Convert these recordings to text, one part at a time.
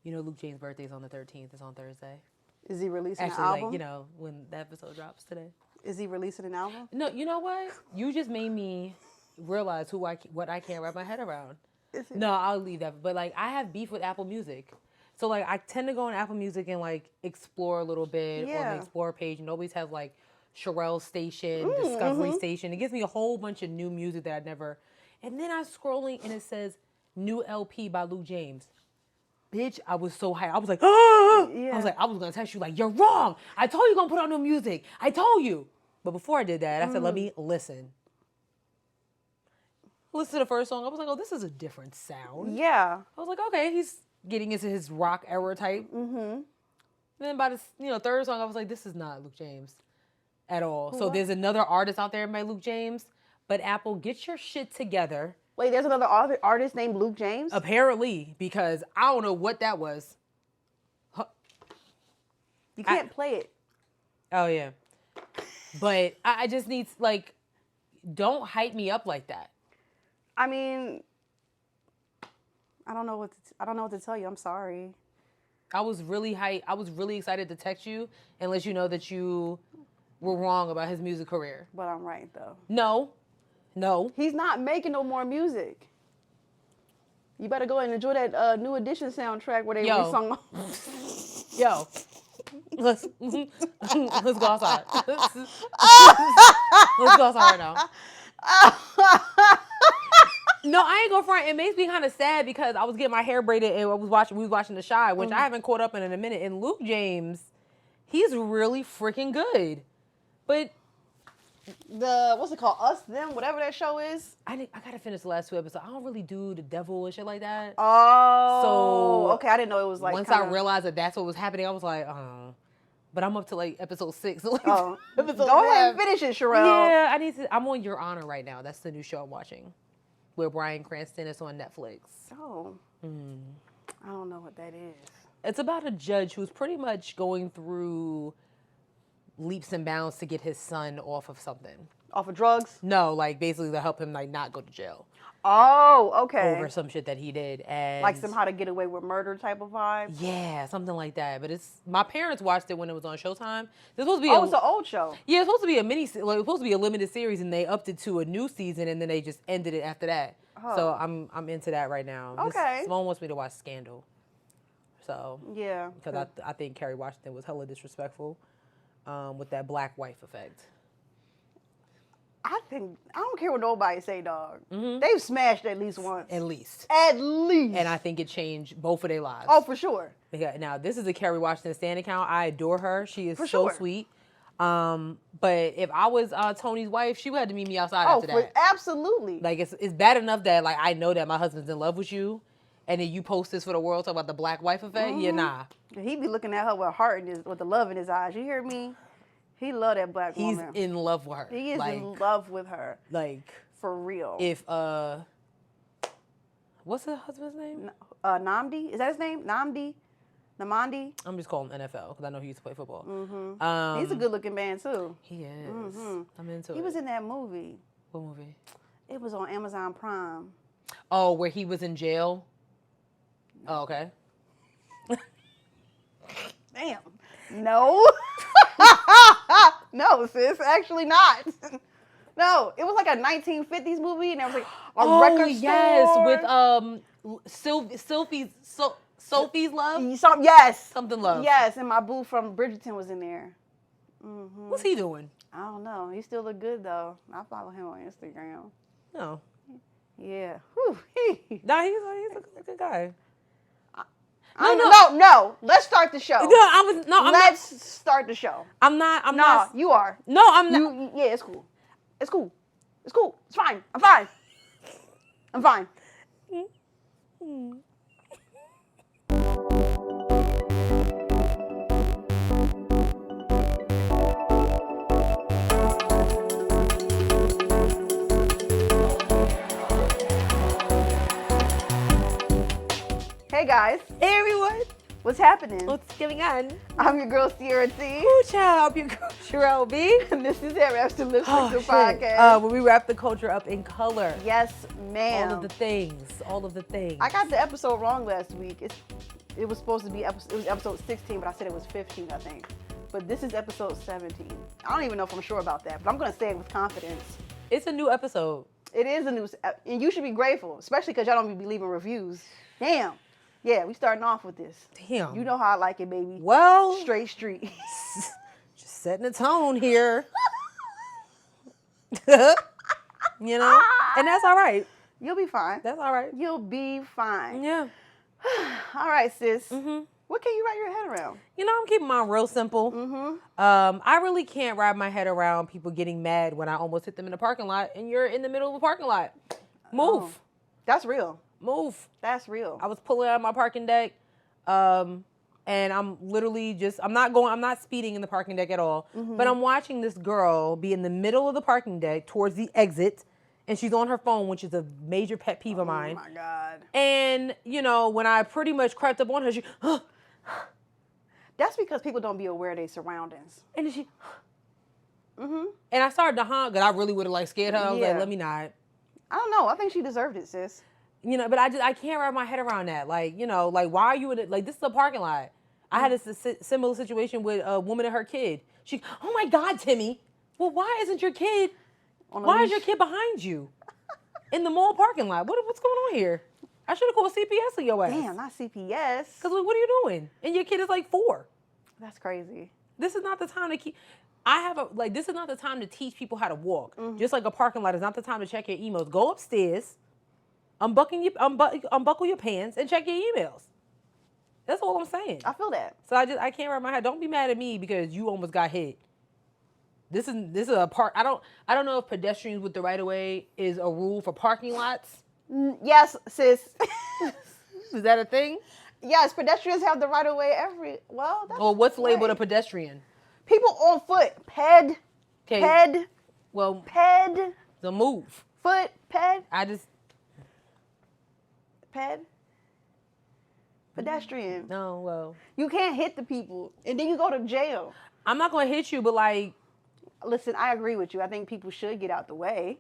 You know, Luke James' birthday is on the 13th. It's on Thursday. Is he releasing Actually, an album? like, you know, when the episode drops today. Is he releasing an album? No, you know what? You just made me realize what I can't wrap my head around. No, I'll leave that. But, like, I have beef with Apple Music. So, like, I tend to go on Apple Music and, like, explore a little bit on the Explore page. And always have, like, Sherelle's station, Discovery station. It gives me a whole bunch of new music that I'd never... And then I'm scrolling and it says, new LP by Luke James. Bitch, I was so hyped. I was like, ah! I was like, I was going to text you like, you're wrong. I told you going to put on new music. I told you. But before I did that, I said, let me listen. Listen to the first song. I was like, oh, this is a different sound. Yeah. I was like, okay, he's getting into his rock era type. Mm-hmm. Then by the third song, I was like, this is not Luke James at all. So there's another artist out there by Luke James. But Apple, get your shit together. Wait, there's another artist named Luke James? Apparently, because I don't know what that was. You can't play it. Oh, yeah. But I just need, like, don't hype me up like that. I mean, I don't know what to tell you. I'm sorry. I was really hyped. I was really excited to text you and let you know that you were wrong about his music career. But I'm right, though. No. He's not making no more music. You better go and enjoy that New Edition soundtrack where they re-sung. Yo. Let's go outside. Let's go outside right now. No, I ain't gonna front. It makes me kind of sad because I was getting my hair braided and we was watching The Chi, which I haven't caught up in a minute. And Luke James, he's really freaking good. But what's it called? Us, Them, whatever that show is. I gotta finish the last 2 episodes. I don't really do the devil and shit like that. Oh. So okay, I didn't know it was like. Once I realized that that's what was happening, I was like, oh. But I'm up to like episode 6. So like go ahead and finish it, Sherelle. Yeah, I'm on Your Honor right now. That's the new show I'm watching, where Bryan Cranston is on Netflix. Oh. I don't know what that is. It's about a judge who's pretty much going through leaps and bounds to get his son off of something. Off of drugs? No, like basically to help him like not go to jail. Oh, okay. Over some shit that he did. And like some How to Get Away with Murder type of vibe? Yeah, something like that. But my parents watched it when it was on Showtime. It's supposed to be it's an old show. Yeah, it's supposed to be it's supposed to be a limited series, and they upped it to a new season, and then they just ended it after that. Oh. So I'm into that right now. Okay. Simone wants me to watch Scandal. So yeah, because I think Kerry Washington was hella disrespectful with that black wife effect. I don't care what nobody say, dog. Mm-hmm. They've smashed at least once. At least. And I think it changed both of their lives. Oh, for sure. Yeah, now, this is a Kerry Washington stan account. I adore her. She is so sweet. But if I was Tony's wife, she would have to meet me outside after that. Absolutely. Like, it's bad enough that, like, I know that my husband's in love with you, and then you post this for the world, talk about the black wife effect? Mm-hmm. Yeah, nah. He be looking at her with the love in his eyes. You hear me? He love that black woman. He's in love with her. He is in love with her. Like, for real. If what's the husband's name? Namdi. Is that his name? Namdi? I'm just calling him NFL because I know he used to play football. Mm-hmm. He's a good-looking man too. He is. Mm-hmm. I'm into it. He was in that movie. What movie? It was on Amazon Prime. Oh, where he was in jail? Oh, okay. Damn. No. No, sis, actually not. No, it was like a 1950s movie, and there was like a record store. Yes, with Sophie's Love. Yes, something Love. Yes, and my boo from Bridgerton was in there. Mm-hmm. What's he doing? I don't know. He still look good though. I follow him on Instagram. No. Yeah. Nah, he's a good guy. No. Let's start the show. Let's start the show. I'm not. You are. No, I'm not. Yeah, it's cool. It's cool. It's cool. It's fine. I'm fine. I'm fine. Hey guys. Hey everyone. What's happening? What's going on? I'm your girl Sierra T. Ooh, child. I'm your girl Sherelle B. And this is Headwraps to Listen to Podcast. Where we wrap the culture up in color. Yes, ma'am. All of the things. I got the episode wrong last week. It was supposed to be episode 16, but I said it was 15, I think. But this is episode 17. I don't even know if I'm sure about that, but I'm going to say it with confidence. It's a new episode. It is a new, and you should be grateful, especially because y'all don't be leaving reviews. Damn. Yeah, we starting off with this. Damn. You know how I like it, baby. Well. Straight street. Just setting the tone here. You know? And that's all right. You'll be fine. That's all right. You'll be fine. Yeah. All right, sis. Mm-hmm. What can you wrap your head around? You know, I'm keeping mine real simple. Mm-hmm. I really can't wrap my head around people getting mad when I almost hit them in the parking lot and you're in the middle of a parking lot. Move. Oh, that's real. Move. That's real. I was pulling out my parking deck, and I'm literally I'm not speeding in the parking deck at all, but I'm watching this girl be in the middle of the parking deck towards the exit, and she's on her phone, which is a major pet peeve of mine. Oh my God. And, you know, when I pretty much crept up on her, she, That's because people don't be aware of their surroundings. and then she, Mm-hmm. and I started to honk, and I really would have like scared her. I was Yeah. like, let me not. I don't know. I think she deserved it, sis. You know, but I can't wrap my head around that. Like, you know, like, why are you in it? Like, this is a parking lot. I had a similar situation with a woman and her kid. She, oh my God, Timmy. Well, why isn't your kid, why is your kid behind you in the mall parking lot? What's going on here? I should have called CPS on your ass. Damn, not CPS. Because what are you doing? And your kid is like 4. That's crazy. This is not the time to keep, this is not the time to teach people how to walk. Mm-hmm. Just like a parking lot is not the time to check your emails. Go upstairs, unbuckle your pants, and check your emails. That's all I'm saying. I feel that. So I can't wrap my head. Don't be mad at me because you almost got hit. This is a part. I don't know if pedestrians with the right of way is a rule for parking lots. Yes, sis. Is that a thing? Yes, pedestrians have the right of way that's Or what's labeled right. a pedestrian? People on foot. Ped. Okay. Ped. Well, Ped. the move. Foot. Ped. Ped. Pedestrian. No, well. You can't hit the people. And then you go to jail. I'm not going to hit you, but like. Listen, I agree with you. I think people should get out the way.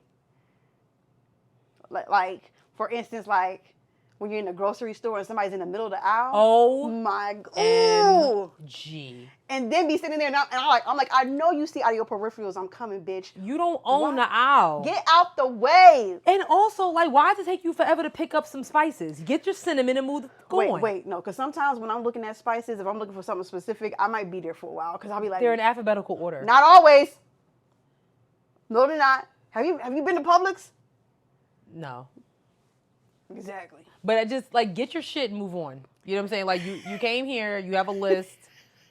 Like for instance, like when you're in the grocery store and somebody's in the middle of the aisle. Oh my God. G. And then be sitting there and I'm like, I know you see out of your peripherals, I'm coming, bitch. You don't own the aisle. Get out the way. And also, like, why does it take you forever to pick up some spices? Get your cinnamon and move on. Wait, no, because sometimes when I'm looking at spices, if I'm looking for something specific, I might be there for a while because I'll be like, they're in alphabetical order. Not always. No, they're not. Have you been to Publix? No. Exactly. But I just, like, get your shit and move on. You know what I'm saying? Like, you came here, you have a list.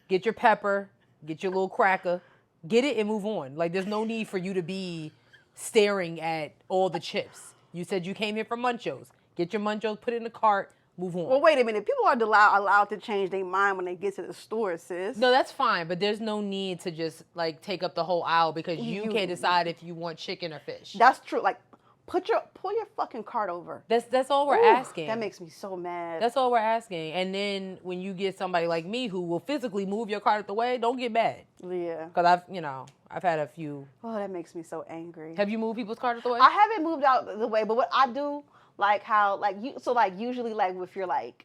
Get your pepper, get your little cracker, get it and move on. Like, there's no need for you to be staring at all the chips. You said you came here for Munchos. Get your Munchos, put it in the cart, move on. Well, wait a minute. People are allowed to change their mind when they get to the store, sis. No, that's fine, but there's no need to just, like, take up the whole aisle because you can't decide if you want chicken or fish. That's true. Like, pull your fucking cart over. That's all we're asking. That makes me so mad. That's all we're asking. And then when you get somebody like me who will physically move your cart out the way, don't get mad. Yeah. Because I've had a few. Oh, that makes me so angry. Have you moved people's cart out the way? I haven't moved out the way, but what I do, like how, like you, so like usually like if you're like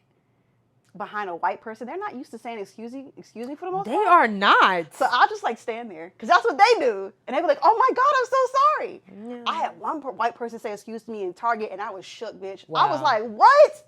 behind a white person, they're not used to saying excuse me for the most part. They are not. So I'll just like stand there because that's what they do. And they be like, oh my God, I'm so sorry. Yeah. I had one white person say excuse me in Target and I was shook, bitch. Wow. I was like, what?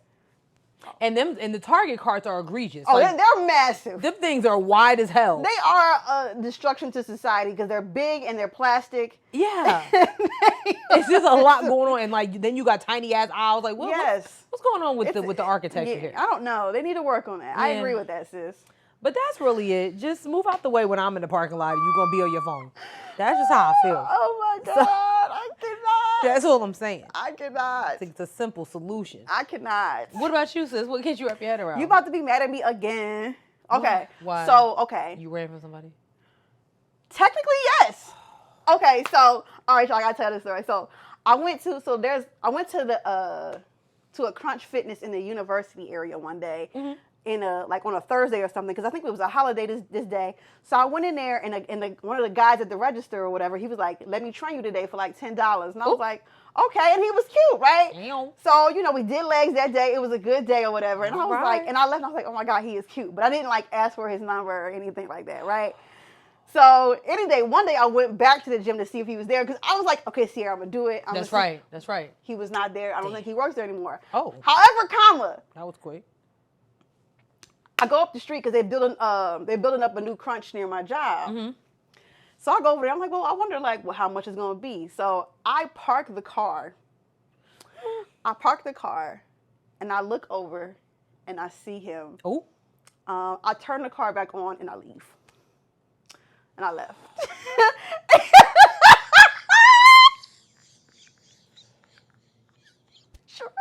And the Target carts are egregious. Oh, like, they're massive. Them things are wide as hell. They are a destruction to society because they're big and they're plastic. Yeah. It's just a lot going on. And like, then you got tiny ass aisles. Like, what's going on with the architecture here? I don't know. They need to work on that. Yeah. I agree with that, sis. But that's really it. Just move out the way when I'm in the parking lot and you're going to be on your phone. That's just how I feel. Oh my God. I cannot. That's all I'm saying. I cannot. It's a simple solution. I cannot. What about you, sis? What gets you wrap your head around? You about to be mad at me again. Okay. Why? So, okay. You ran from somebody? Technically, yes. Okay, so, all right, y'all, I gotta tell this story. So, I went to a Crunch Fitness in the university area one day. Mm-hmm. on a Thursday or something, because I think it was a holiday this day. So I went in there, and one of the guys at the register or whatever, he was like, "Let me train you today for like $10." And I was like, "Okay," and he was cute, right? Damn. So we did legs that day. It was a good day or whatever, and I was like, and I left, and I was like, "Oh my God, he is cute," but I didn't like ask for his number or anything like that, right? So one day I went back to the gym to see if he was there, because I was like, "Okay, Sierra, I'm gonna do it." That's right. He was not there. I don't think he works there anymore. Oh. However, that was quick. I go up the street because they're building up a new crunch near my job. Mm-hmm. So I go over there. I'm like, well, I wonder how much it's gonna be. So I park the car. And I look over, and I see him. Oh. I turn the car back on, and I leave. And I left. Sure.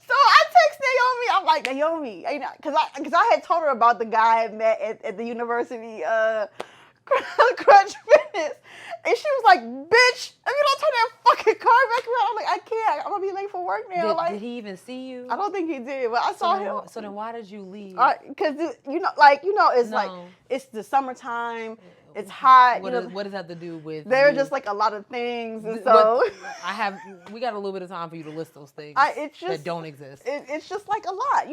So I text Naomi. I'm like, Naomi, because I had told her about the guy I met at the university Crunch Fitness, and she was like, "Bitch, if you don't turn that fucking car back around," I'm like, "I can't. I'm gonna be late for work now." Did he even see you? I don't think he did, but I saw him. So then, why did you leave? Because it's the summertime. It's hot. What does that have to do with? There are just like a lot of things, and so we got a little bit of time for you to list those things that don't exist. It's just like a lot,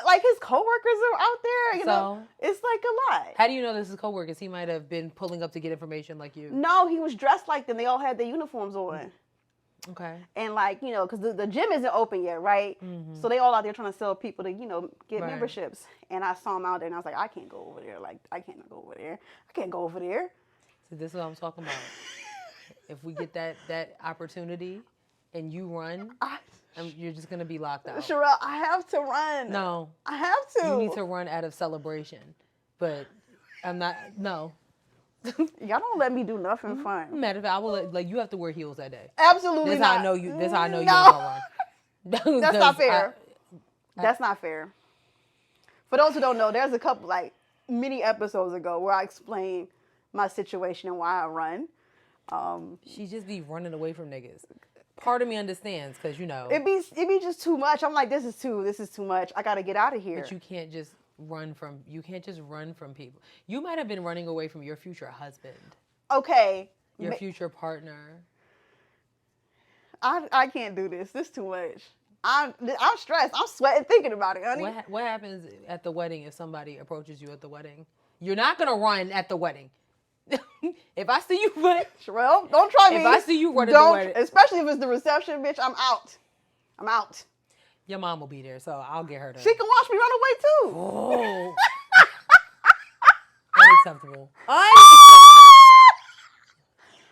like his coworkers are out there. It's like a lot. How do you know this is coworkers? He might have been pulling up to get information like you. No, he was dressed like them. They all had their uniforms on. Okay. And because the gym isn't open yet, right? Mm-hmm. So they all out there trying to sell people to, get memberships. And I saw him out there, and I was like, I can't go over there. I can't go over there. I can't go over there. So this is what I'm talking about. If we get that opportunity and you run, you're just going to be locked out. Sherelle, I have to run. No. I have to. You need to run out of celebration. But I'm not, no. Y'all don't let me do nothing fun. Matter of fact, I will you have to wear heels that day. Absolutely not. That's how I know you ain't gonna run. That's not fair. That's not fair. For those who don't know, there's a couple many episodes ago where I explained my situation and why I run. She just be running away from niggas. Part of me understands because it be just too much. I'm like, this is too much. I gotta get out of here. But you can't just run from people. You might have been running away from your future husband. Okay. Your future partner. I can't do this. This is too much. I'm stressed. I'm sweating thinking about it, honey. What happens at the wedding if somebody approaches you at the wedding? You're not gonna run at the wedding. If I see you run, Sherelle, don't try me. If I see you run at the wedding, especially if it's the reception, bitch, I'm out. I'm out. Your mom will be there, so I'll get her to. She can watch me run away too. Oh. Unacceptable.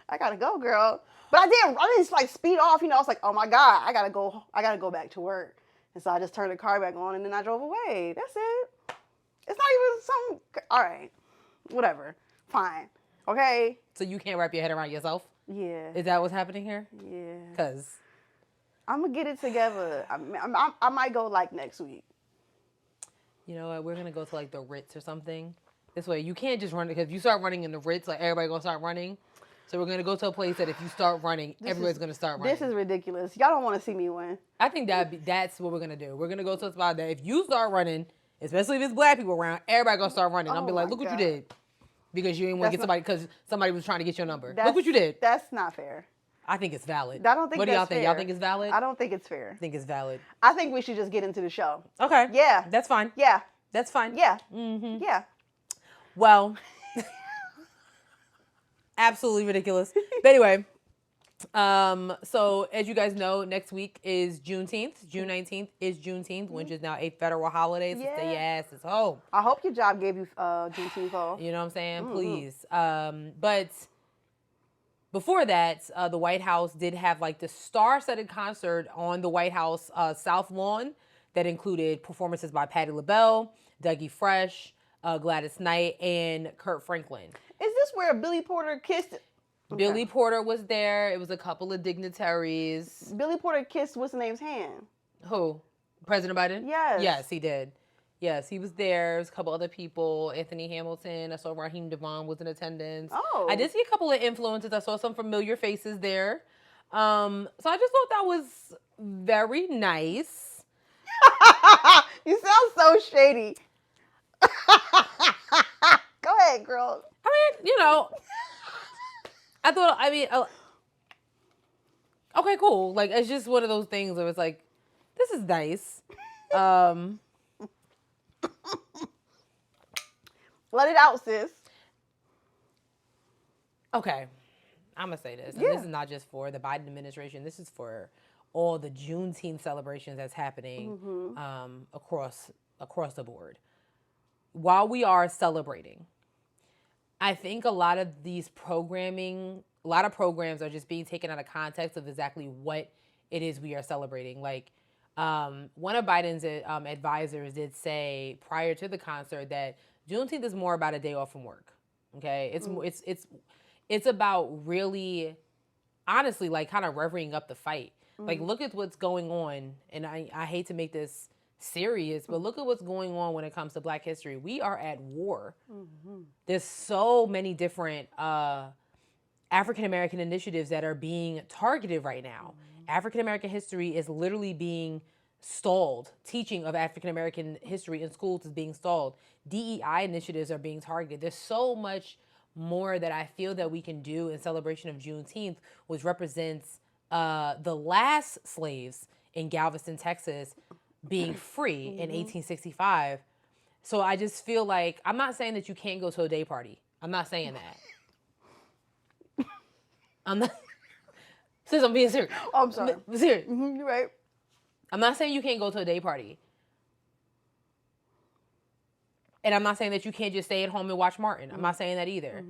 I gotta go, girl. But I didn't speed off. I was like, oh my God, I gotta go back to work. And so I just turned the car back on and then I drove away. That's it. It's not even some. All right, whatever. Fine. Okay. So you can't wrap your head around yourself? Yeah. Is that what's happening here? Yeah. Because I'm gonna get it together. I might go next week. You know what? We're gonna go to the Ritz or something. This way, you can't just run because if you start running in the Ritz, everybody gonna start running. So we're gonna go to a place that if you start running, everybody's gonna start running. This is ridiculous. Y'all don't want to see me win. I think that's what we're gonna do. We're gonna go to a spot that if you start running, especially if it's black people around, everybody gonna start running. I'll be like, look what you did. Because you didn't want to get somebody because somebody was trying to get your number. Look what you did. That's not fair. I think it's valid. I don't think. What do y'all think? Fair. Y'all think it's valid? I don't think it's fair. I think it's valid. I think we should just get into the show. Okay. Yeah. That's fine. Yeah. That's fine. Yeah. Mm-hmm. Yeah. Well, absolutely ridiculous. But anyway, so as you guys know, next week is Juneteenth. June 19th is Juneteenth, which is now a federal holiday. So stay your asses home. I hope your job gave you Juneteenth off. You know what I'm saying? Mm-hmm. Please. But before that, the White House did have the star-studded concert on the White House South Lawn that included performances by Patti LaBelle, Dougie Fresh, Gladys Knight, and Kurt Franklin. Is this where Billy Porter kissed? Okay. Billy Porter was there. It was a couple of dignitaries. Billy Porter kissed what's the name's hand? Who? President Biden? Yes. Yes, he did. Yes, he was there. There's a couple other people. Anthony Hamilton. I saw Raheem Devon was in attendance. Oh. I did see a couple of influencers. I saw some familiar faces there. So I just thought that was very nice. You sound so shady. Go ahead, girl. I mean, okay, cool. Like, it's just one of those things where it's like, this is nice. Let it out, sis. Okay. I'm going to say this. And this is not just for the Biden administration. This is for all the Juneteenth celebrations that's happening across the board. While we are celebrating, I think a lot of programs are just being taken out of context of exactly what it is we are celebrating. Like, one of Biden's advisors did say prior to the concert that Juneteenth is more about a day off from work. Okay, it's about really, honestly, like kind of revving up the fight. Like, look at what's going on, and I hate to make this serious, but look at what's going on when it comes to Black history. We are at war. There's so many different African American initiatives that are being targeted right now. African American history is literally being stalled. Teaching of African American history in schools is being stalled. DEI initiatives are being targeted. There's so much more that I feel that we can do in celebration of Juneteenth, which represents the last slaves in Galveston, Texas, being free in 1865. So I just feel like, I'm not saying that you can't go to a day party. I'm not saying that. I'm not. Since I'm being serious. Oh, I'm sorry. Serious. You're right. I'm not saying you can't go to a day party. And I'm not saying that you can't just stay at home and watch Martin. I'm not saying that either.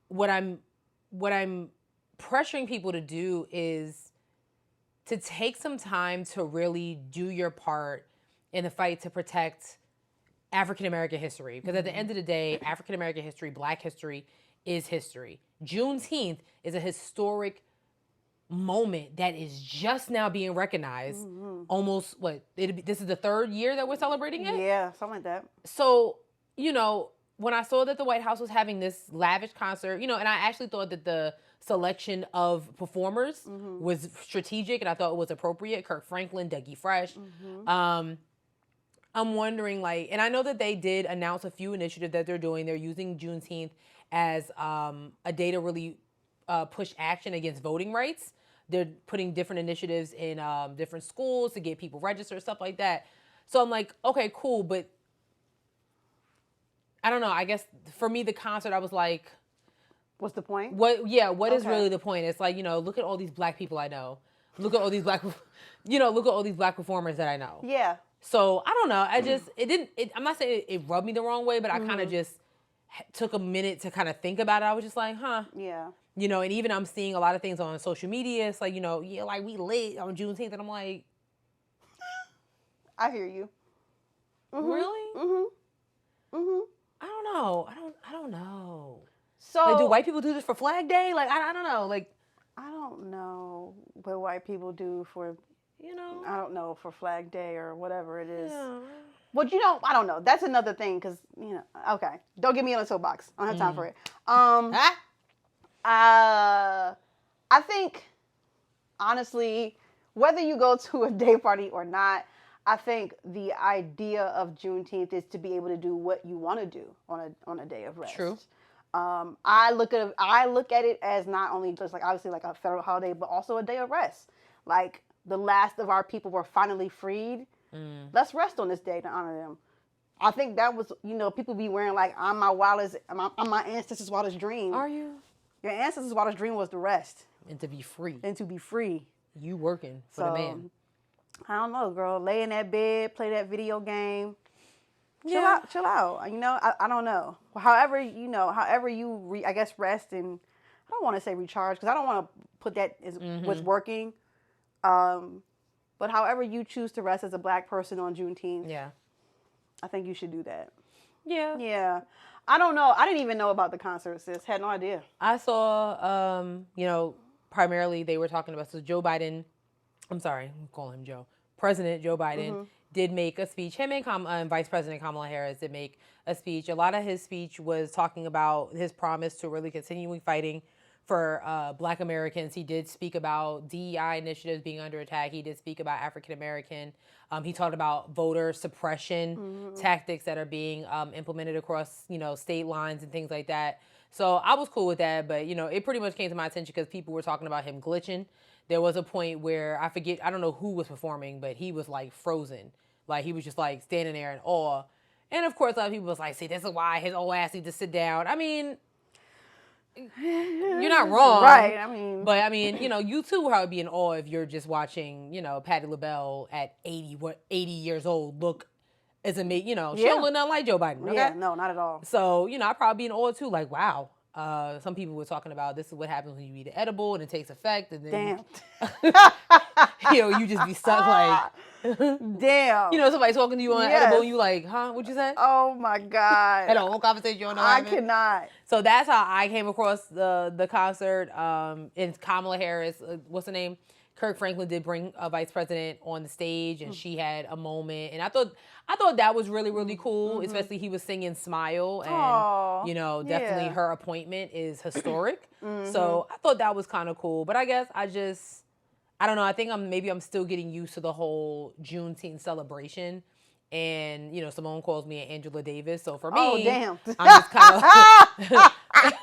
What I'm pressuring people to do is to take some time to really do your part in the fight to protect African American history. Because at the end of the day, African American history, Black history is history. Juneteenth is a historic moment that is just now being recognized. Almost, this is the third year that we're celebrating it? Yeah, something like that. So, when I saw that the White House was having this lavish concert, and I actually thought that the selection of performers was strategic, and I thought it was appropriate. Kirk Franklin, Dougie Fresh. I'm wondering, and I know that they did announce a few initiatives that they're doing. They're using Juneteenth as a day to really push action against voting rights. They're putting different initiatives in different schools to get people registered, stuff like that. So I'm like, okay, cool, but I don't know. I guess for me, the concert, I was like, what's the point? What is really the point? It's like, look at all these Black people I know. Look at all these Black, look at all these Black performers that I know. Yeah. So I don't know. I'm not saying it rubbed me the wrong way, but I kind of just took a minute to kind of think about it. I was just like, huh. Yeah. And even I'm seeing a lot of things on social media. It's like, like we lit on Juneteenth. And I'm like, I hear you. Really? I don't know. I don't know. So do white people do this for Flag Day? I don't know. I don't know what white people do for, I don't know, for Flag Day or whatever it is. Yeah. But I don't know. That's another thing because, okay. Don't get me on a soapbox. I don't have time for it. I think, honestly, whether you go to a day party or not, I think the idea of Juneteenth is to be able to do what you want to do on a day of rest. True. I look at it as not only just obviously a federal holiday, but also a day of rest. Like the last of our people were finally freed. Let's rest on this day to honor them. I think that was, people be wearing I'm my ancestors' wildest dream. Are you? Your ancestors' wildest dream was to rest and to be free. You working for the man. I don't know, girl. Lay in that bed, play that video game. Chill out. I don't know. However you rest and I don't want to say recharge because I don't want to put that as what's working. But however you choose to rest as a Black person on Juneteenth, I think you should do that. Yeah. Yeah. I don't know. I didn't even know about the concert, sis. Had no idea. I saw, primarily they were talking about, so Joe Biden, I'm sorry, I'm calling him Joe. President Joe Biden did make a speech. Him and Vice President Kamala Harris did make a speech. A lot of his speech was talking about his promise to really continuing fighting for Black Americans. He did speak about DEI initiatives being under attack. He did speak about African American. He talked about voter suppression tactics that are being implemented across, state lines and things like that. So I was cool with that, but, it pretty much came to my attention because people were talking about him glitching. There was a point where I don't know who was performing, but he was like frozen. Like he was just like standing there in awe. And of course, a lot of people was like, see, this is why his old ass needs to sit down. I mean, you're not wrong. Right, But you too would be in awe if you're just watching, Patti LaBelle at 80 years old look as a she don't look nothing like Joe Biden. Okay? Yeah, no, not at all. So, I'd probably be in awe too, like, wow. Some people were talking about this is what happens when you eat an edible and it takes effect, and then you just be stuck like damn. Somebody talking to you on an edible, and you like, huh? What'd you say? Oh my God. Had a whole conversation you don't know. I cannot. So that's how I came across the concert. And Kamala Harris, what's her name? Kirk Franklin did bring a vice president on the stage, and she had a moment, and I thought that was really, really cool. Especially he was singing "Smile," and definitely her appointment is historic. So I thought that was kind of cool. But I guess I don't know. I think I'm still getting used to the whole Juneteenth celebration. And, Simone calls me Angela Davis. So for me, oh, damn. I'm just kind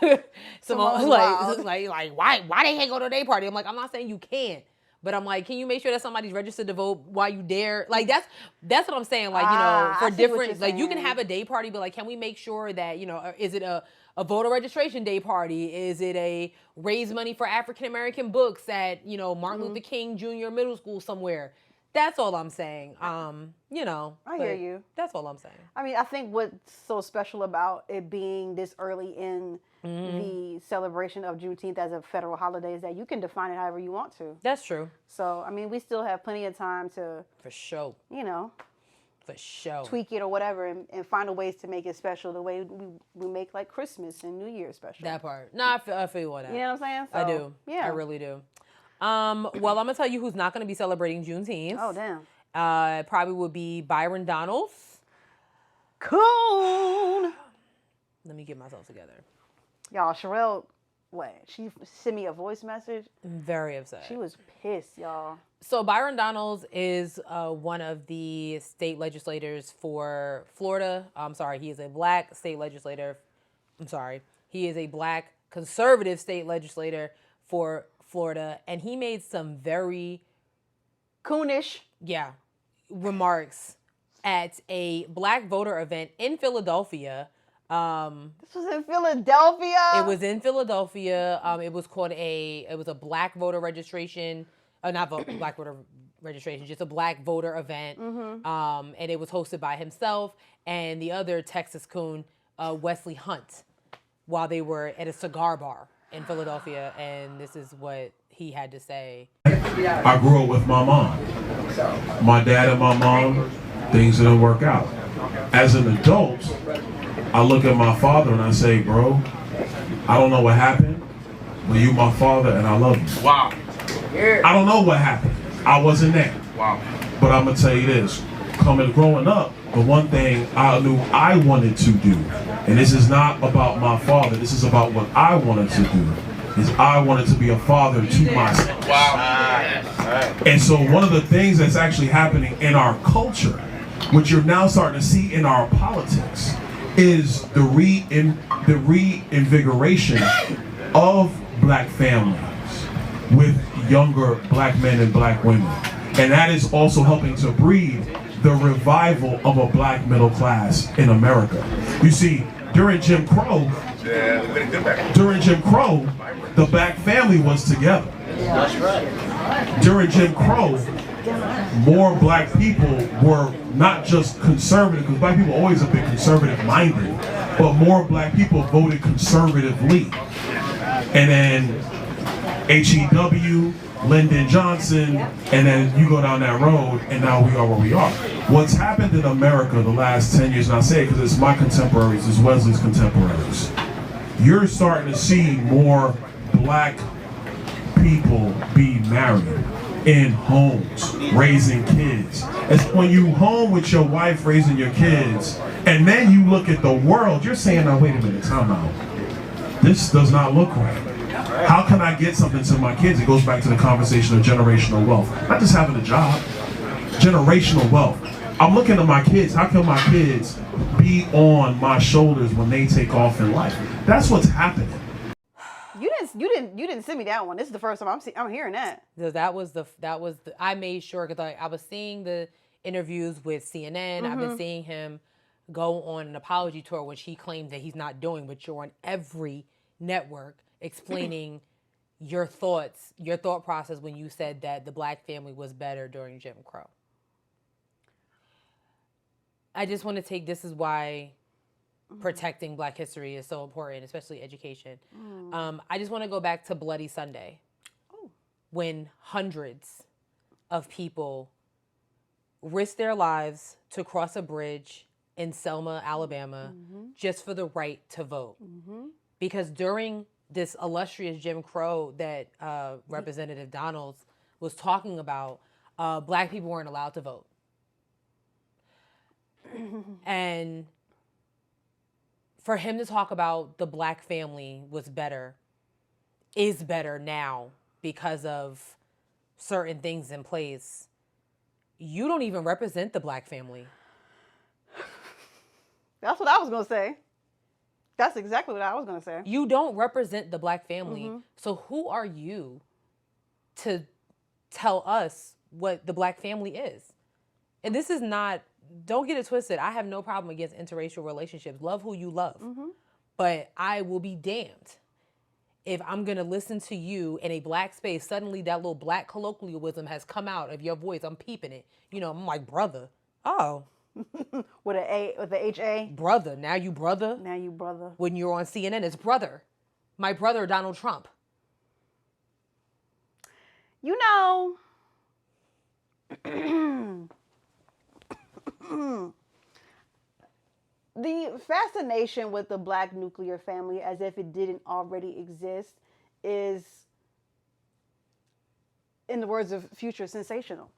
of Simone, like, why they can't go to a day party? I'm like, I'm not saying you can't. But I'm like, can you make sure that somebody's registered to vote while you there? Like, that's what I'm saying. Like, for different, like, you can have a day party, but, like, can we make sure that, is it a voter registration day party? Is it a raise money for African-American books at, Martin Luther King Jr. Middle School somewhere? That's all I'm saying. I hear you. That's all I'm saying. I think what's so special about it being this early in the celebration of Juneteenth as a federal holiday is that you can define it however you want to. That's true. So, we still have plenty of time to... For sure. For sure. Tweak it or whatever and find a ways to make it special the way we make, like, Christmas and New Year special. That part. No, I feel all that. You know what I'm saying? So, I do. Yeah. I really do. Well, I'm going to tell you who's not going to be celebrating Juneteenth. Oh, damn. Probably would be Byron Donalds. Coon! Let me get myself together. Y'all, Sherelle, she sent me a voice message. I'm very upset. She was pissed, y'all. So Byron Donalds is one of the state legislators for Florida. I'm sorry, he is a black state legislator. He is a black conservative state legislator for Florida, and he made some very coonish remarks at a black voter event in Philadelphia. This was in Philadelphia? It was in Philadelphia. It was a black voter registration, black voter registration, just a black voter event. And it was hosted by himself and the other Texas coon, Wesley Hunt, while they were at a cigar bar in Philadelphia. And this is what he had to say. I grew up with my mom. My dad and my mom, things didn't work out. As an adult, I look at my father and I say, bro, I don't know what happened, but you my father and I love you. Wow. I don't know what happened. I wasn't there. Wow. But I'm going to tell you this. Growing up, the one thing I knew I wanted to do, and this is not about my father, this is about what I wanted to do, is I wanted to be a father to myself. Wow. And so one of the things that's actually happening in our culture, which you're now starting to see in our politics, is the reinvigoration of black families with younger black men and black women. And that is also helping to breed the revival of a black middle class in America. You see, during Jim Crow, the black family was together. That's right. During Jim Crow, more black people were not just conservative, because black people always have been conservative minded, but more black people voted conservatively. And then HEW, Lyndon Johnson, and then you go down that road, and now we are where we are. What's happened in America the last 10 years, and I say it because it's my contemporaries, it's Wesley's contemporaries, you're starting to see more black people be married in homes, raising kids. It's when you home with your wife raising your kids, and then you look at the world, you're saying, now wait a minute, time out. This does not look right. How can I get something to my kids? It goes back to the conversation of generational wealth. Not just having a job, generational wealth. I'm looking at my kids. How can my kids be on my shoulders when they take off in life? That's what's happening. You didn't send me that one. This is the first time I'm hearing that. So that was the I made sure because I was seeing the interviews with CNN. I've been seeing him go on an apology tour, which he claimed that he's not doing, but you're on every network explaining your thought process when you said that the black family was better during Jim Crow. I just want to this is why protecting Black history is so important, especially education. I just want to go back to Bloody Sunday when hundreds of people risked their lives to cross a bridge in Selma, Alabama, just for the right to vote. Because during this illustrious Jim Crow that Representative Donalds was talking about, black people weren't allowed to vote. And for him to talk about the black family is better now because of certain things in place, you don't even represent the black family. That's what I was going to say. That's exactly what I was going to say. You don't represent the black family. So who are you to tell us what the black family is? And this is not, don't get it twisted. I have no problem against interracial relationships. Love who you love. But I will be damned if I'm going to listen to you in a black space. Suddenly that little black colloquialism has come out of your voice. I'm peeping it. You know, I'm like, brother. Oh. with the H-A? Brother. Now you brother? Now you brother. When you're on CNN, it's brother. My brother, Donald Trump. You know... The fascination with the black nuclear family, as if it didn't already exist, is, in the words of Future, sensational.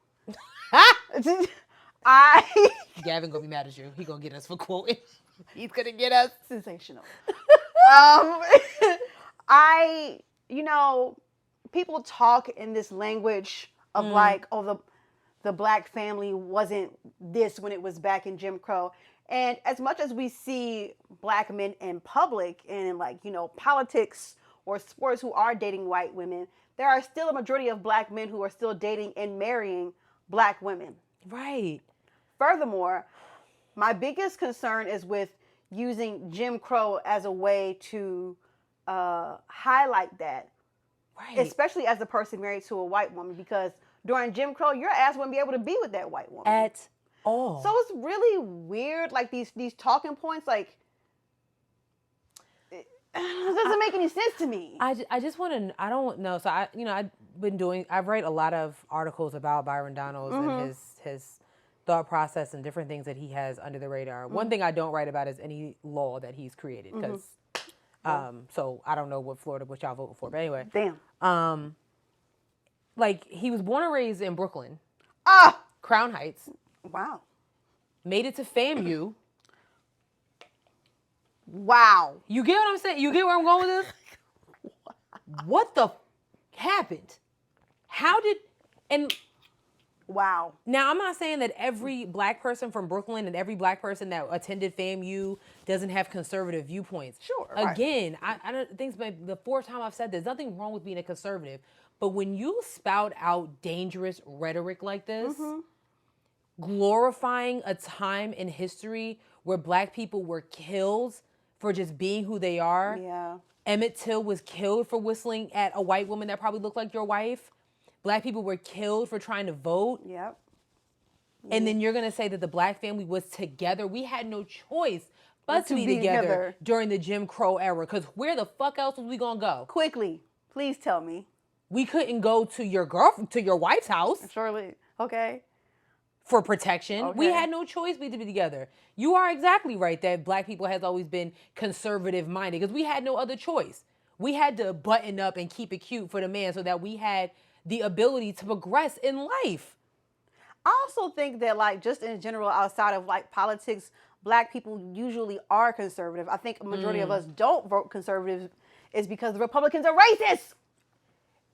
Gavin gonna be mad at you. He gonna get us for quoting. He's gonna get us. Sensational. You know, people talk in this language of like, oh, the black family wasn't this when it was back in Jim Crow. And as much as we see black men in public and in, like, you know, politics or sports who are dating white women, there are still a majority of black men who are still dating and marrying black women. Right. Furthermore, my biggest concern is with using Jim Crow as a way to highlight that. Right. Especially as a person married to a white woman, because during Jim Crow, your ass wouldn't be able to be with that white woman. At all. So it's really weird, like these talking points, like, it doesn't make any sense to me. I just want to, I don't know. So I've read a lot of articles about Byron Donalds and his thought process and different things that he has under the radar. One thing I don't write about is any law that he's created, because so I don't know what y'all voted for, but anyway. Damn. Like, he was born and raised in Brooklyn. Crown Heights. Wow. Made it to FAMU. Wow. You get what I'm saying? You get where I'm going with this? What the happened? Wow. Now, I'm not saying that every black person from Brooklyn and every black person that attended FAMU doesn't have conservative viewpoints. Sure. Again, I don't think it's the fourth time I've said there's nothing wrong with being a conservative. But when you spout out dangerous rhetoric like this, glorifying a time in history where black people were killed for just being who they are. Yeah. Emmett Till was killed for whistling at a white woman that probably looked like your wife. Black people were killed for trying to vote. Yep. And then you're going to say that the black family was together. We had no choice but to be together during the Jim Crow era, because where the fuck else was we going to go? Quickly, please tell me. We couldn't go to your wife's house. Surely. Okay. For protection. Okay. We had no choice but to be together. You are exactly right that black people has always been conservative minded, because we had no other choice. We had to button up and keep it cute for the man so that we had the ability to progress in life. I also think that, like, just in general, outside of like politics, black people usually are conservative. I think a majority of us don't vote conservative It's because the Republicans are racist.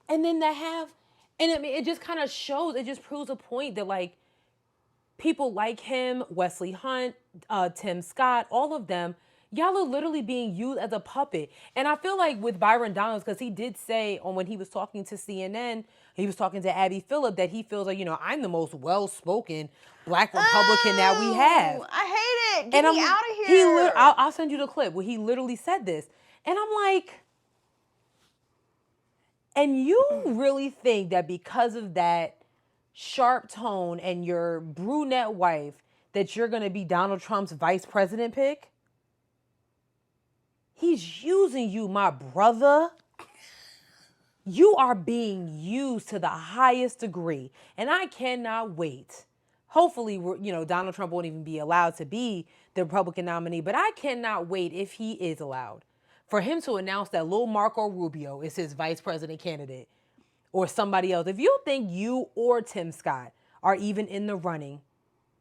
And then and I mean, it just kind of shows, it just proves a point that like people like him, Wesley Hunt, Tim Scott, all of them, y'all are literally being used as a puppet. And I feel like with Byron Donalds, because he did say when he was talking to CNN, he was talking to Abby Phillip, that he feels like, I'm the most well-spoken Black Republican that we have. I hate it. Get me out of here. I'll send you the clip where he literally said this. And I'm like, and you really think that because of that sharp tone and your brunette wife, that you're going to be Donald Trump's vice president pick? He's using you, my brother. You are being used to the highest degree. And I cannot wait. Hopefully, Donald Trump won't even be allowed to be the Republican nominee, but I cannot wait, if he is allowed, for him to announce that Lil Marco Rubio is his vice president candidate or somebody else. If you think you or Tim Scott are even in the running,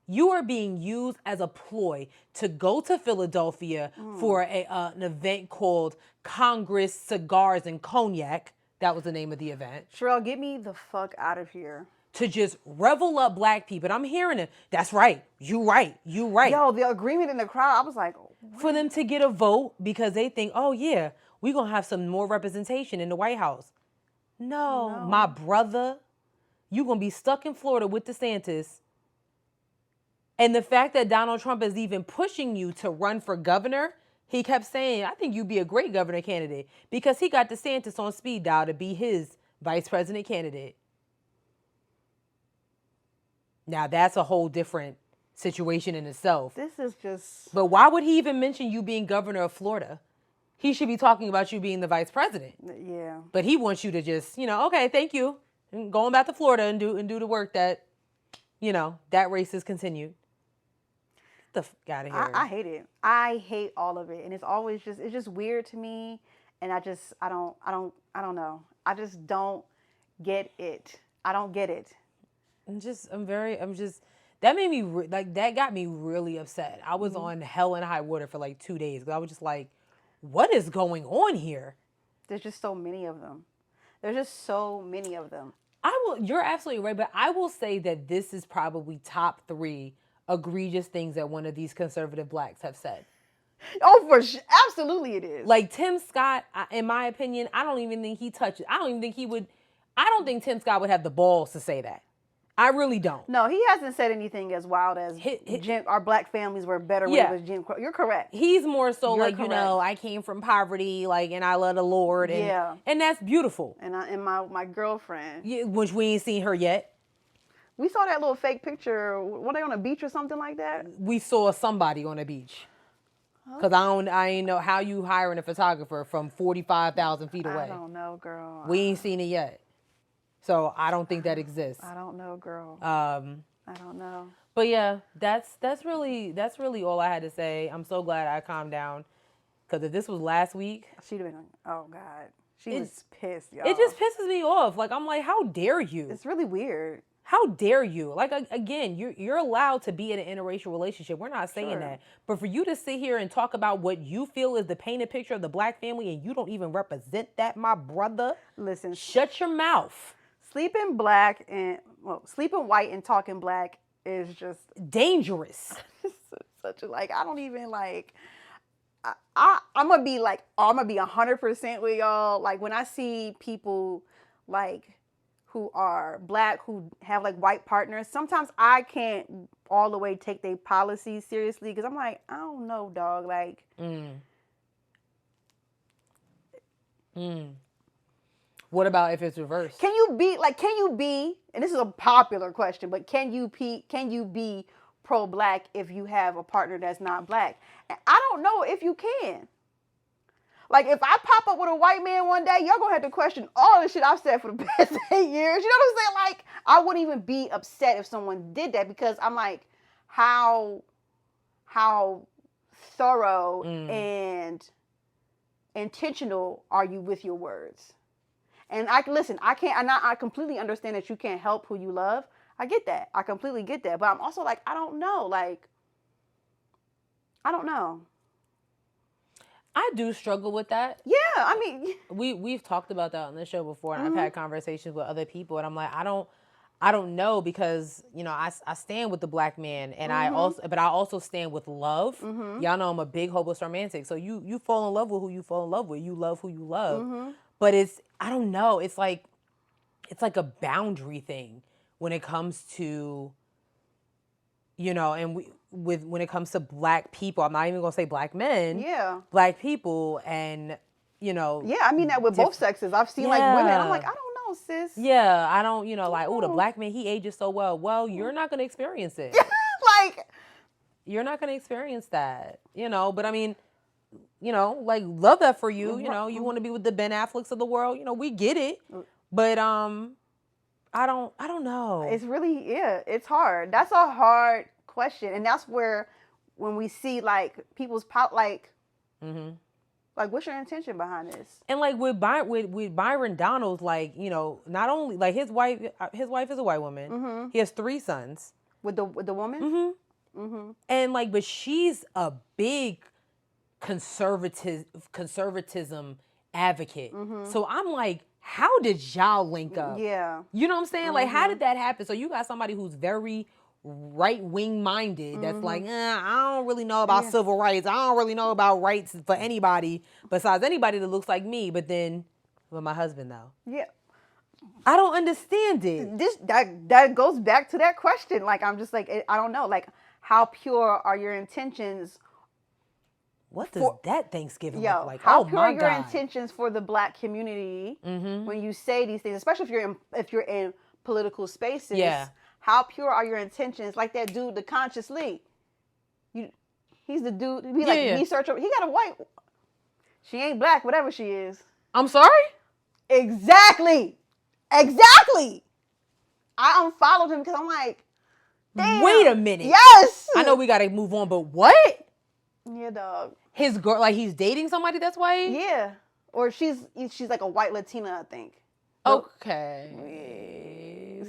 you are being used as a ploy to go to Philadelphia for an event called Congress Cigars and Cognac. That was the name of the event. Sherelle, get me the fuck out of here. To just revel up Black people. And I'm hearing it. That's right. You right. Yo, the agreement in the crowd, I was like, what? For them to get a vote because they think, oh yeah, we're going to have some more representation in the White House. No, my brother, you're going to be stuck in Florida with DeSantis. And the fact that Donald Trump is even pushing you to run for governor, he kept saying, I think you'd be a great governor candidate, because he got DeSantis on speed dial to be his vice president candidate. Now, that's a whole different situation in itself. This is just... But why would he even mention you being governor of Florida? He should be talking about you being the vice president. Yeah. But he wants you to just, okay, thank you. And going back to Florida and do the work that, that race has continued. Get the fuck out of here. I hate it. I hate all of it. And it's always it's just weird to me. And I don't know. I just don't get it. I don't get it. That made me, that got me really upset. I was on hell and high water for like 2 days. Because I was just like, what is going on here? There's just so many of them. There's just so many of them. You're absolutely right, but I will say that this is probably top 3 egregious things that one of these conservative Blacks have said. Oh, for sure. Absolutely it is. Like Tim Scott, in my opinion, I don't even think he touches. I don't think Tim Scott would have the balls to say that. I really don't. No, he hasn't said anything as wild as our Black families were better when it was Jim Crow. You're correct. He's more so I came from poverty, and I love the Lord. And, and that's beautiful. And my girlfriend. Yeah, which we ain't seen her yet. We saw that little fake picture. Were they on a beach or something like that? We saw somebody on a beach. Because I ain't know how you hiring a photographer from 45,000 feet away. I don't know, girl. We ain't seen it yet. So I don't think that exists. I don't know, girl. I don't know. But yeah, that's really all I had to say. I'm so glad I calmed down. Because if this was last week, she'd have been like, oh God. She was pissed, y'all. It just pisses me off. I'm like, how dare you? It's really weird. How dare you? Again, you're allowed to be in an interracial relationship. We're not saying that. But for you to sit here and talk about what you feel is the painted picture of the Black family and you don't even represent that, my brother. Listen. Shut your mouth. Sleeping white and talking Black is just dangerous. Such a I don't even I'm gonna be I'm gonna be 100% with y'all. When I see people who are Black who have white partners, sometimes I can't all the way take their policies seriously because I'm like, I don't know, dog. What about if it's reversed? Can you be, and this is a popular question, but can you be pro-Black if you have a partner that's not Black? And I don't know if you can. If I pop up with a white man one day, y'all gonna have to question all the shit I've said for the past 8 years. You know what I'm saying? I wouldn't even be upset if someone did that because I'm like, how thorough and intentional are you with your words? And I completely understand that you can't help who you love. I get that. I completely get that. But I'm also I don't know. I don't know. I do struggle with that. Yeah, I mean, We've talked about that on this show before, and I've had conversations with other people, and I'm like, I don't know, because I stand with the black man, and I also stand with love. Y'all know I'm a big hopeless romantic, so you fall in love with who you fall in love with. You love who you love, but I don't know. It's like a boundary thing when it comes to and when it comes to black people. I'm not even gonna say black men. Yeah. Black people, and Yeah, I mean that with both sexes. I've seen like women. I'm like, I don't know, sis. Yeah, I don't, like, oh, the black man, he ages so well. Well, you're not going to experience it. Like, you're not going to experience that, but I mean, like, love that for you. You want to be with the Ben Afflecks of the world. We get it. But I don't know. It's really, it's hard. That's a hard question. And that's where, when we see like people's like, like, what's your intention behind this? And like with Byron Donalds, like, not only like his wife is a white woman. He has 3 sons. With the woman? And like, but she's a big conservatism advocate. So I'm like, how did y'all link up? Yeah. You know what I'm saying? Like, how did that happen? So you got somebody who's very right-wing minded that's like, I don't really know about civil rights. I don't really know about rights for anybody besides anybody that looks like me. But then with my husband, though. Yeah. I don't understand it. That goes back to that question. Like, I'm just like, I don't know. Like, how pure are your intentions? What does that Thanksgiving look like? How oh pure my are your God. intentions for the black community when you say these things, especially if you're in political spaces? Yeah. How pure are your intentions? Like that dude, the Conscious Lee. He's the dude. Researcher. He got a white. She ain't black, whatever she is. I'm sorry? Exactly. I unfollowed him because I'm like, damn. Wait a minute. Yes. I know we got to move on, but what? Yeah, dog. His girl, like, he's dating somebody that's white? Yeah. Or she's like a white Latina, I think. Okay.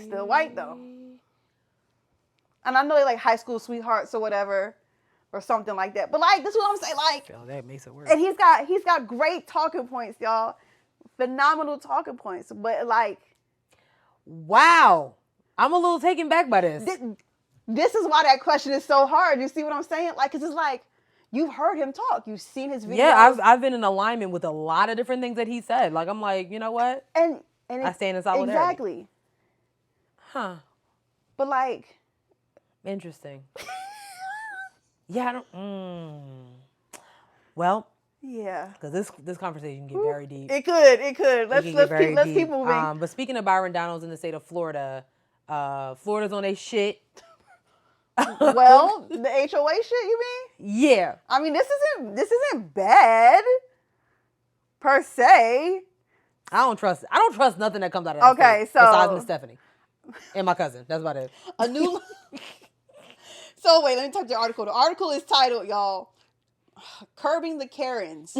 Still white though. And I know they're like high school sweethearts or whatever, or something like that. But like, this is what I'm saying. Like, that makes it worse. And he's got great talking points, y'all. Phenomenal talking points. But like, wow, I'm a little taken back by this. This is why that question is so hard. You see what I'm saying? Like, 'cause it's like, you've heard him talk. You've seen his videos. Yeah, I've been in alignment with a lot of different things that he said. Like, I'm like, you know what? And I stand in solidarity. Exactly. Huh. But like, interesting. Yeah, I don't. Well. Yeah. Because this conversation can get very deep. It could. Let's keep moving. But speaking of Byron Donalds in the state of Florida, Florida's on their shit. Well, the HOA shit, you mean? Yeah. I mean, this isn't bad per se. I don't trust nothing that comes out of that state, so besides Miss Stephanie and my cousin. That's about it. So wait, let me talk to the article. The article is titled, y'all, "Curbing the Karens."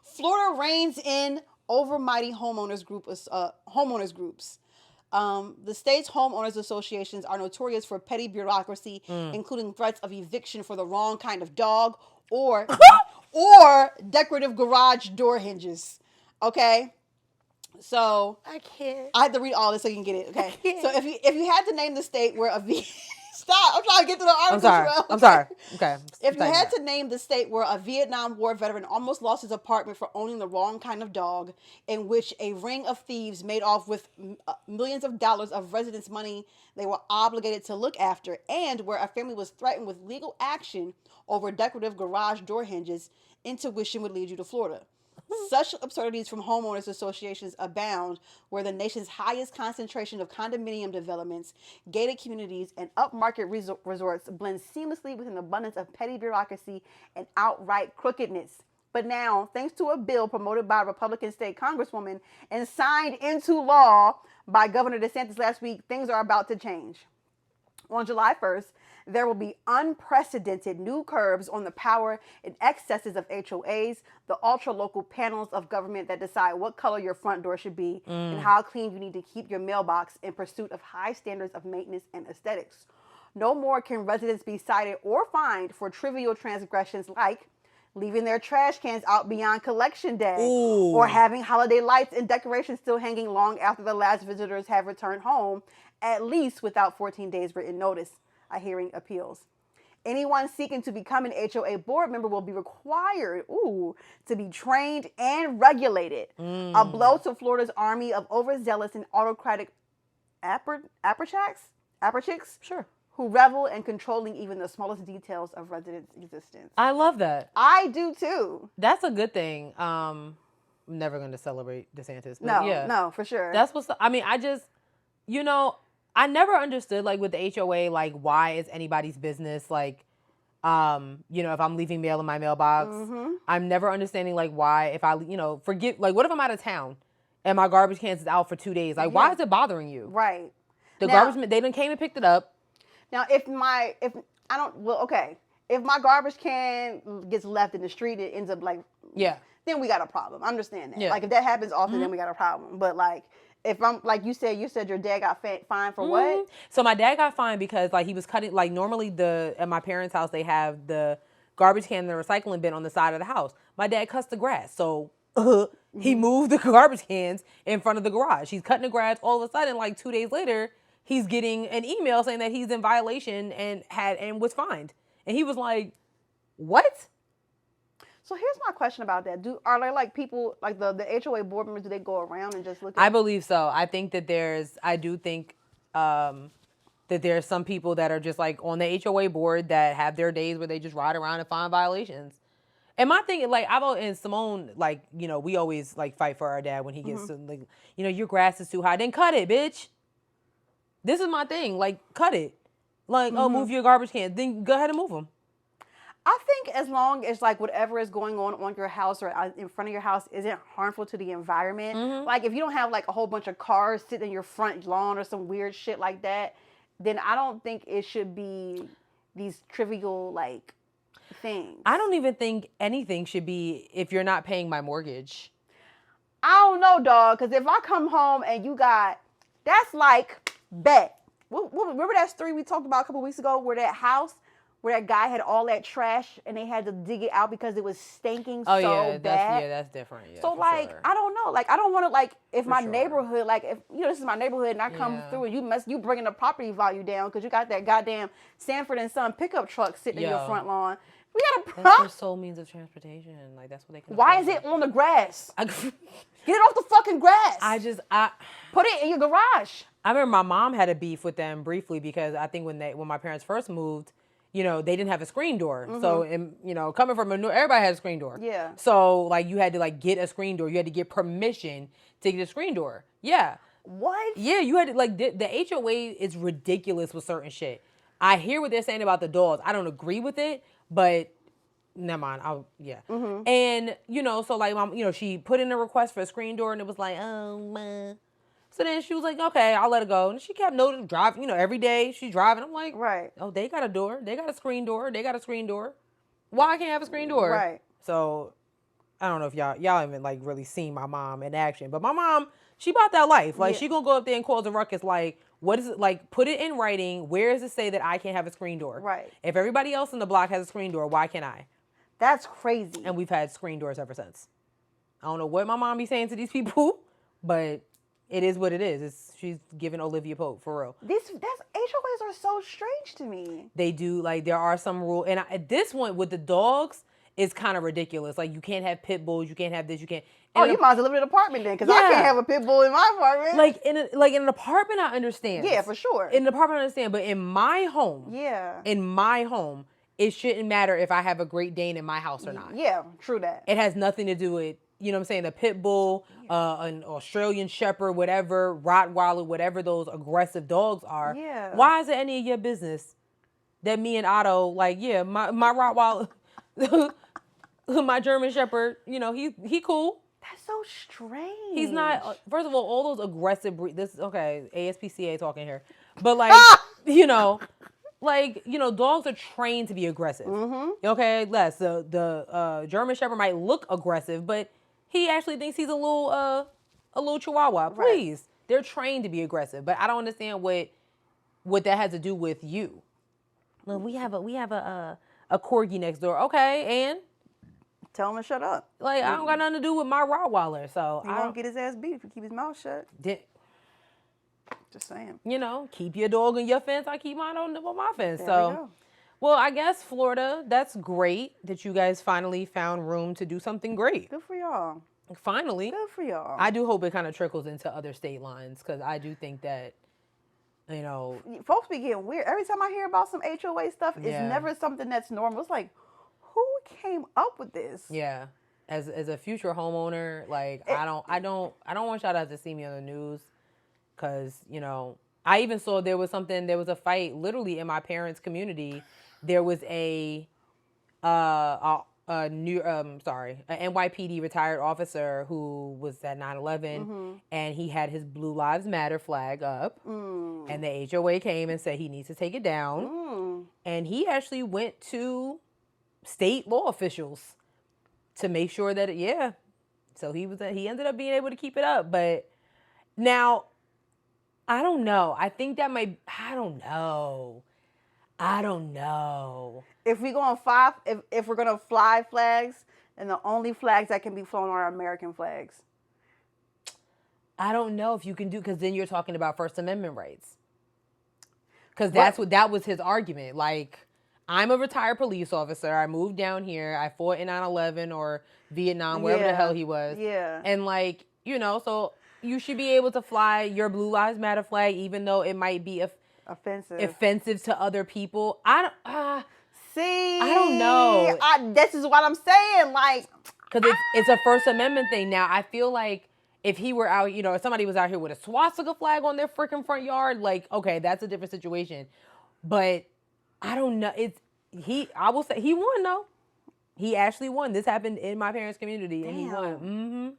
Florida reins in overmighty homeowners groups. The state's homeowners associations are notorious for petty bureaucracy, including threats of eviction for the wrong kind of dog or decorative garage door hinges. Okay, so I can't. I had to read all this so you can get it. Okay, so if you had to name the state where stop, I'm trying to get to the article. I'm sorry. Okay. If you had to name the state where a Vietnam War veteran almost lost his apartment for owning the wrong kind of dog, in which a ring of thieves made off with millions of dollars of residents' money they were obligated to look after, and where a family was threatened with legal action over decorative garage door hinges, intuition would lead you to Florida. Such absurdities from homeowners associations abound, where the nation's highest concentration of condominium developments, gated communities, and upmarket resorts blend seamlessly with an abundance of petty bureaucracy and outright crookedness. But now, thanks to a bill promoted by a Republican state congresswoman and signed into law by Governor DeSantis last week, things are about to change. On July 1st, there will be unprecedented new curbs on the power and excesses of HOAs, the ultra-local panels of government that decide what color your front door should be and how clean you need to keep your mailbox in pursuit of high standards of maintenance and aesthetics. No more can residents be cited or fined for trivial transgressions like leaving their trash cans out beyond collection day, Ooh. or having holiday lights and decorations still hanging long after the last visitors have returned home, at least without 14 days written notice, a hearing appeals. Anyone seeking to become an HOA board member will be required, to be trained and regulated. A blow to Florida's army of overzealous and autocratic apparatchiks, Sure, who revel in controlling even the smallest details of residents' existence. I love that. I do too. That's a good thing. I'm never going to celebrate DeSantis. But No, for sure. That's what's. I mean, I just, I never understood like with the HOA, like why is anybody's business like, if I'm leaving mail in my mailbox, I'm never understanding like why if I, forget like what if I'm out of town and my garbage can is out for 2 days? Like why is it bothering you? Right. The garbage they done came and picked it up. Now if my garbage can gets left in the street, it ends up like then we got a problem. I understand that. Yeah. Like if that happens often, then we got a problem. But like if I'm like you said your dad got fined for what? So my dad got fined because like he was cutting like normally at my parents' house they have the garbage can and the recycling bin on the side of the house. My dad cuts the grass, so he moved the garbage cans in front of the garage. He's cutting the grass. All of a sudden, like 2 days later, he's getting an email saying that he's in violation and was fined. And he was like, "What?" So here's my question about that. Are there like people like the HOA board members? Do they go around and just look? I believe so. I think that I do think that there's some people that are just like on the HOA board that have their days where they just ride around and find violations. And my thing, like and Simone, like we always like fight for our dad when he gets to like, your grass is too high, then cut it, bitch. This is my thing, like cut it, like move your garbage can, then go ahead and move them. I think as long as like whatever is going on your house or in front of your house isn't harmful to the environment, like if you don't have like a whole bunch of cars sitting in your front lawn or some weird shit like that, then I don't think it should be these trivial like things. I don't even think anything should be if you're not paying my mortgage. I don't know, dog, because if I come home and that's like bet. Remember that story we talked about a couple weeks ago where that house, where that guy had all that trash and they had to dig it out because it was stinking so bad. That's different. Yeah, so like, sure. I don't know. Like, I don't want to like, if my neighborhood, like if, this is my neighborhood and I come through and you bringing the property value down because you got that goddamn Sanford and Son pickup truck sitting in your front lawn. We got a problem. That's your sole means of transportation. Like that's what they can. Why is it on the grass? Get it off the fucking grass. Put it in your garage. I remember my mom had a beef with them briefly because I think when my parents first moved, they didn't have a screen door. So, coming from everybody had a screen door. Yeah. So, like, you had to, like, get a screen door. You had to get permission to get a screen door. Yeah. What? Yeah, you had to, like, the HOA is ridiculous with certain shit. I hear what they're saying about the dogs. I don't agree with it, but never mind. And, so, like, mom, she put in a request for a screen door, and it was like, oh, man. So then she was like, okay, I'll let it go. And she kept driving, every day she's driving. I'm like, right. Oh, they got a door. They got a screen door. They got a screen door. Why can't I have a screen door? Right. So I don't know if y'all haven't like really seen my mom in action, but my mom, she bought that life. Like she gonna go up there and cause a ruckus. Like, what is it? Like, put it in writing. Where does it say that I can't have a screen door? Right. If everybody else in the block has a screen door, why can't I? That's crazy. And we've had screen doors ever since. I don't know what my mom be saying to these people, but it is what it is. She's giving Olivia Pope, for real. HOAs are so strange to me. They do, like, there are some rules. And this one, with the dogs, is kind of ridiculous. Like, you can't have pit bulls. You can't have this. You can't. You might as well live in an apartment then, because I can't have a pit bull in my apartment. Like, in an apartment, I understand. Yeah, for sure. In an apartment, I understand. But in my home, it shouldn't matter if I have a Great Dane in my house or not. Yeah, true that. It has nothing to do with, a pit bull, an Australian Shepherd, whatever, Rottweiler, whatever those aggressive dogs are. Yeah. Why is it any of your business that me and Otto, like, my Rottweiler, my German Shepherd, he cool. That's so strange. He's not, first of all those aggressive ASPCA talking here. But like, dogs are trained to be aggressive. Mm-hmm. Okay, the German Shepherd might look aggressive, but he actually thinks he's a little Chihuahua. Please, right. They're trained to be aggressive, but I don't understand what that has to do with you. Well, we have a corgi next door. Okay, and Tell him to shut up. Like, I don't got nothing to do with my Rottweiler, so He I won't don't get his ass beat if he keep his mouth shut. Just saying. You know, keep your dog on your fence. I keep mine on my fence. There so, we go. well, I guess Florida, that's great that you guys finally found room to do something great. Good for y'all. Finally. Good for y'all. I do hope it kind of trickles into other state lines because I do think that, you know. Folks be getting weird. Every time I hear about some HOA stuff, it's never something that's normal. It's like, who came up with this? Yeah. As a future homeowner, like, I don't want y'all to have to see me on the news because, you know, I even saw there was a fight literally in my parents' community. There was an NYPD retired officer who was at 9/11 and he had his Blue Lives Matter flag up and the HOA came and said he needs to take it down and he actually went to state law officials to make sure that so he ended up being able to keep it up. But now I don't know. I think that I don't know. If we're gonna fly flags, then the only flags that can be flown are American flags. I don't know if you can do, because then you're talking about First Amendment rights. Because that was his argument. Like, I'm a retired police officer. I moved down here. I fought in 9/11 or Vietnam, wherever the hell he was. Yeah. And like, you know, so you should be able to fly your Blue Lives Matter flag, even though it might be offensive to other people. I don't know. This is what I'm saying. Like, because it's a First Amendment thing. Now, I feel like if he were out, you know, if somebody was out here with a swastika flag on their freaking front yard, like, okay, that's a different situation. But I don't know. I will say he won though. He actually won. This happened in my parents' community and he won.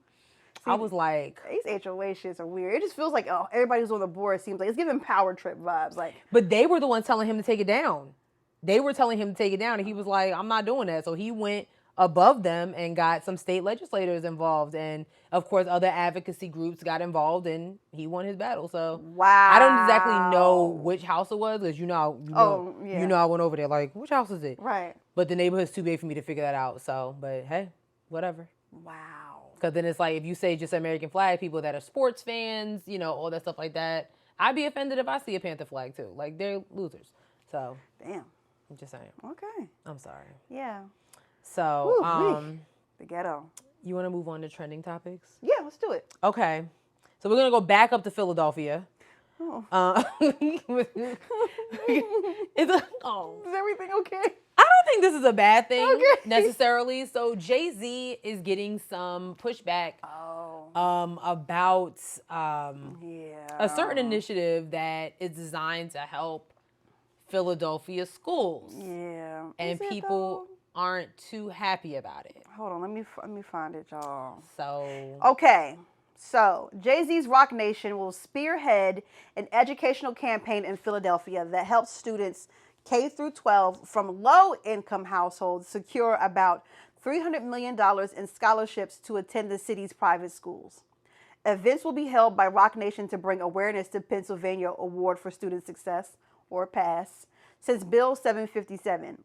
See, I was like, these HOA shits are weird. It just feels like everybody who's on the board seems like it's giving power trip vibes. Like, but they were the ones telling him to take it down. They were telling him to take it down, and he was like, "I'm not doing that." So he went above them and got some state legislators involved, and of course, other advocacy groups got involved, and he won his battle. So wow, I don't exactly know which house it was, because you know, I went over there like, which house is it? Right. But the neighborhood's too big for me to figure that out. So, but hey, whatever. Wow. Because then it's like, if you say just American flag, people that are sports fans, you know, all that stuff like that, I'd be offended if I see a Panther flag too. Like, they're losers. So. Damn. I'm just saying. Okay. I'm sorry. Yeah. So, the ghetto. You want to move on to trending topics? Yeah, let's do it. Okay. So we're going to go back up to Philadelphia. Oh. Is everything okay? I don't think this is a bad thing necessarily. So Jay-Z is getting some pushback about a certain initiative that is designed to help Philadelphia schools. Yeah. And people aren't too happy about it. Hold on, let me find it, y'all. So okay. So, Jay-Z's Rock Nation will spearhead an educational campaign in Philadelphia that helps students K through 12 from low-income households secure about $300 million in scholarships to attend the city's private schools. Events will be held by Rock Nation to bring awareness to Pennsylvania Award for Student Success, or PASS, since Bill 757,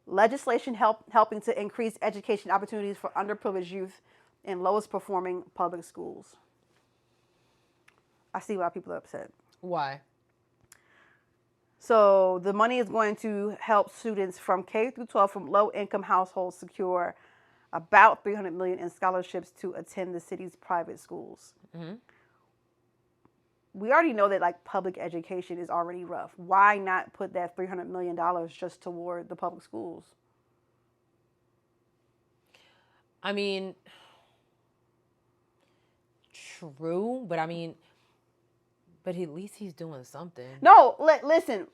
legislation helping to increase education opportunities for underprivileged youth in lowest performing public schools. I see why people are upset. Why? So the money is going to help students from K through 12 from low income households secure about $300 million in scholarships to attend the city's private schools. Mm-hmm. We already know that like public education is already rough. Why not put that $300 million just toward the public schools? I mean, true, but at least he's doing something. No, listen.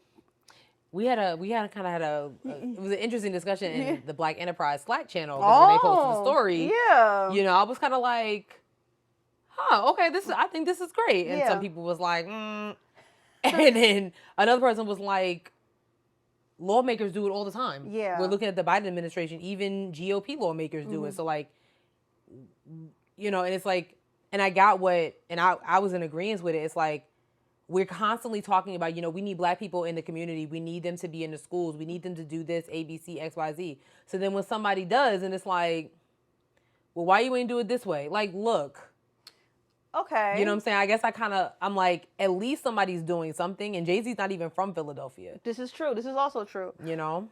We had it was an interesting discussion in the Black Enterprise Slack channel when they posted the story. Yeah. You know, I was kind of like, okay, I think this is great. And some people was like, And then another person was like, lawmakers do it all the time. Yeah. We're looking at the Biden administration, even GOP lawmakers do it. So like, you know, and it's like, and I got I was in agreement with it. It's like, we're constantly talking about, you know, we need Black people in the community. We need them to be in the schools. We need them to do this, A, B, C, X, Y, Z. So then when somebody does, and it's like, well, why you ain't do it this way? Like, look. Okay. You know what I'm saying? I guess I'm like, at least somebody's doing something. And Jay-Z's not even from Philadelphia. This is true. This is also true. You know?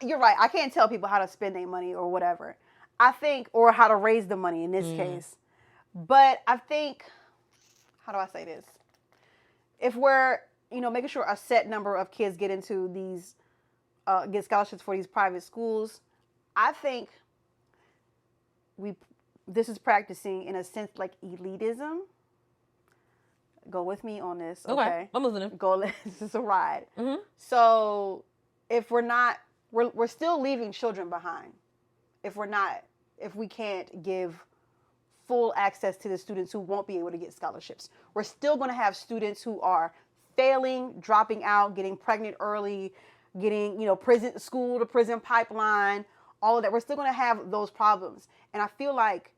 You're right. I can't tell people how to spend their money or whatever. I think, or how to raise the money in this case. But I think, how do I say this? If we're, making sure a set number of kids get into these, get scholarships for these private schools, I think this is practicing in a sense like elitism. Go with me on this, okay? I'm listening. This is a ride. Mm-hmm. So if we're not, we're still leaving children behind. If we can't give full access to the students who won't be able to get scholarships, we're still going to have students who are failing, dropping out, getting pregnant early, getting, school to prison pipeline, all of that. We're still going to have those problems. And I feel like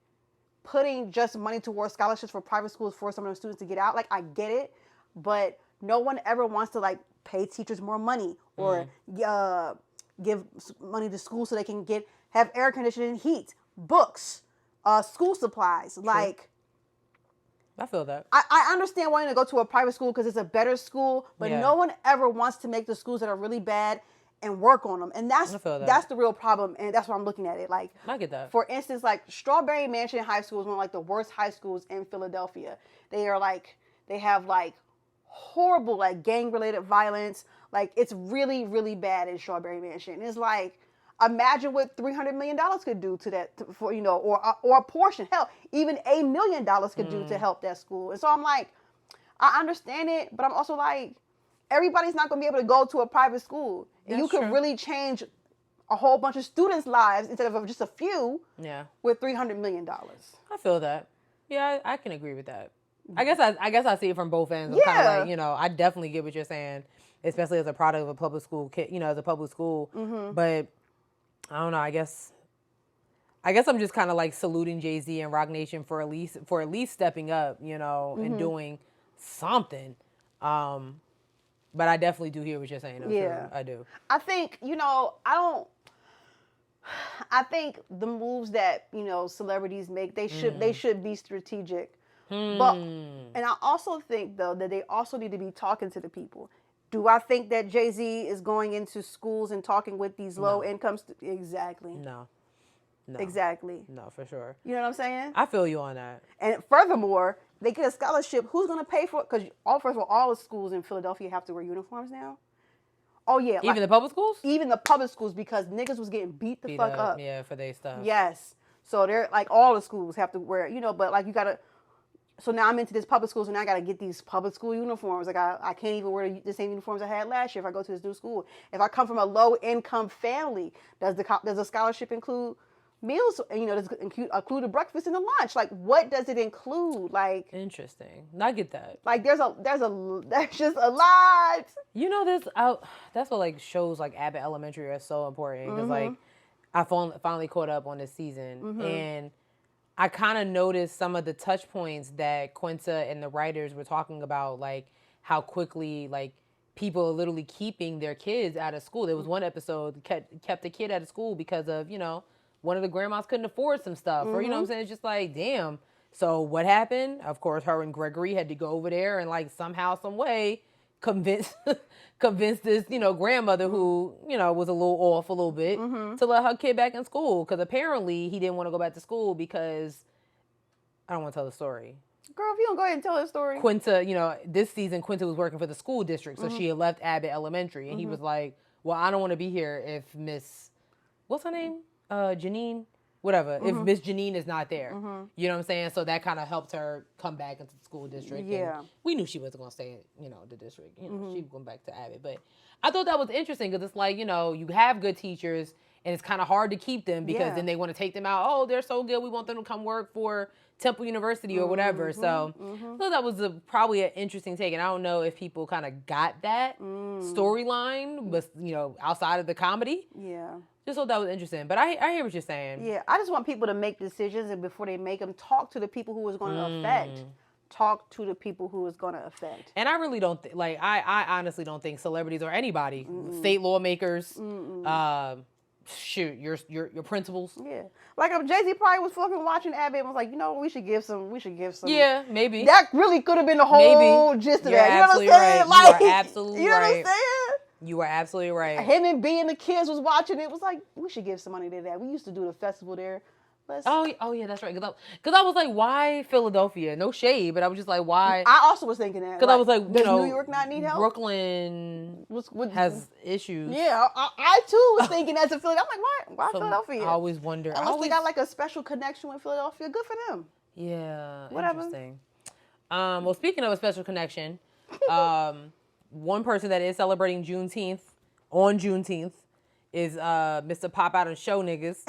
putting just money towards scholarships for private schools for some of those students to get out, like, I get it, but no one ever wants to, like, pay teachers more money or give money to schools so they can have air conditioning, heat, books, school supplies. True. Like, I feel that. I understand wanting to go to a private school because it's a better school, but no one ever wants to make the schools that are really bad and work on them. And that's the real problem, and that's why I'm looking at it. Like, I get that. For instance, like Strawberry Mansion High School is one of like the worst high schools in Philadelphia. They have like horrible like gang-related violence. Like, it's really, really bad in Strawberry Mansion. It's like, imagine what $300 million could do to that, or a portion. Hell, even $1 million could do to help that school. And so I'm like, I understand it, but I'm also like, everybody's not going to be able to go to a private school. And you could really change a whole bunch of students' lives instead of just a few with $300 million. I feel that. Yeah, I can agree with that. I guess I see it from both ends. I'm kind of like, I definitely get what you're saying, especially as a product of a public school kid, as a public school. Mm-hmm. But I don't know. I guess I'm just kind of like saluting Jay-Z and Roc Nation for at least stepping up, and doing something. But I definitely do hear what you're saying. Yeah, I do. I think I think the moves that celebrities make, they should be strategic. But and I also think though that they also need to be talking to the people. Do I think that Jay-Z is going into schools and talking with these low incomes? Exactly. No. Exactly. No, for sure. You know what I'm saying? I feel you on that. And furthermore, they get a scholarship. Who's going to pay for it? Because first of all the schools in Philadelphia have to wear uniforms now. Oh, yeah. Even the public schools? Even the public schools, because niggas was getting beat fuck up. Yeah, for their stuff. Yes. So they're like, all the schools have to wear, but like you got to. So now I'm into this public schools, and I got to get these public school uniforms. Like, I can't even wear the same uniforms I had last year if I go to this new school. If I come from a low-income family, does the scholarship include meals? Does it include the breakfast and the lunch? Like, what does it include? Like, interesting. I get that. Like, there's just a lot. That's what like shows like Abbott Elementary are so important because like I finally caught up on this season and I kind of noticed some of the touch points that Quinta and the writers were talking about, like how quickly like people are literally keeping their kids out of school. There was one episode kept a kid out of school because of, one of the grandmas couldn't afford some stuff or, what I'm saying? It's just like, damn. So what happened? Of course, her and Gregory had to go over there and like somehow, some way convince this, grandmother who, was a little off a little bit to let her kid back in school. Because apparently he didn't want to go back to school because I don't want to tell the story. Girl, if you don't go ahead and tell the story. Quinta, this season Quinta was working for the school district. So she had left Abbott Elementary. And he was like, well, I don't want to be here if Miss, what's her name? Janine? Whatever. If Miss Janine is not there. You know what I'm saying? So that kind of helped her come back into the school district. Yeah. And we knew she wasn't going to stay in, the district. She was going back to Abbott. But I thought that was interesting because it's like, you have good teachers and it's kind of hard to keep them because then they want to take them out. Oh, they're so good. We want them to come work for Temple University or whatever. So I thought that was probably an interesting take. And I don't know if people kind of got that storyline, but, outside of the comedy. Yeah. Just thought that was interesting. But I hear what you're saying. Yeah, I just want people to make decisions, and before they make them, talk to the people who it's going to affect. Talk to the people who it's going to affect. And I really don't, I honestly don't think celebrities or anybody, state lawmakers, shoot, your principles. Yeah. Like if Jay-Z probably was fucking watching Abbott and was like, you know, we should give some. Yeah, maybe. That really could have been the whole gist of You're that. You know what I'm saying? right. Like, you are absolutely you know right. what I'm saying? You are absolutely right. Him and B and the kids was watching it. Was like, we should give some money to that. We used to do the festival there. Oh yeah, that's right. Because I was like, why Philadelphia? No shade, but I was just like, why? I also was thinking that. Because I was like, does New York not need help? Brooklyn has issues. Yeah, I too was thinking as a Philadelphia. I'm like, why Philadelphia? I always wonder. Unless they got like a special connection with Philadelphia. Good for them. Yeah, whatever. Interesting. Well, speaking of a special connection, one person that is celebrating Juneteenth is Mr. Pop Out and Show Niggas,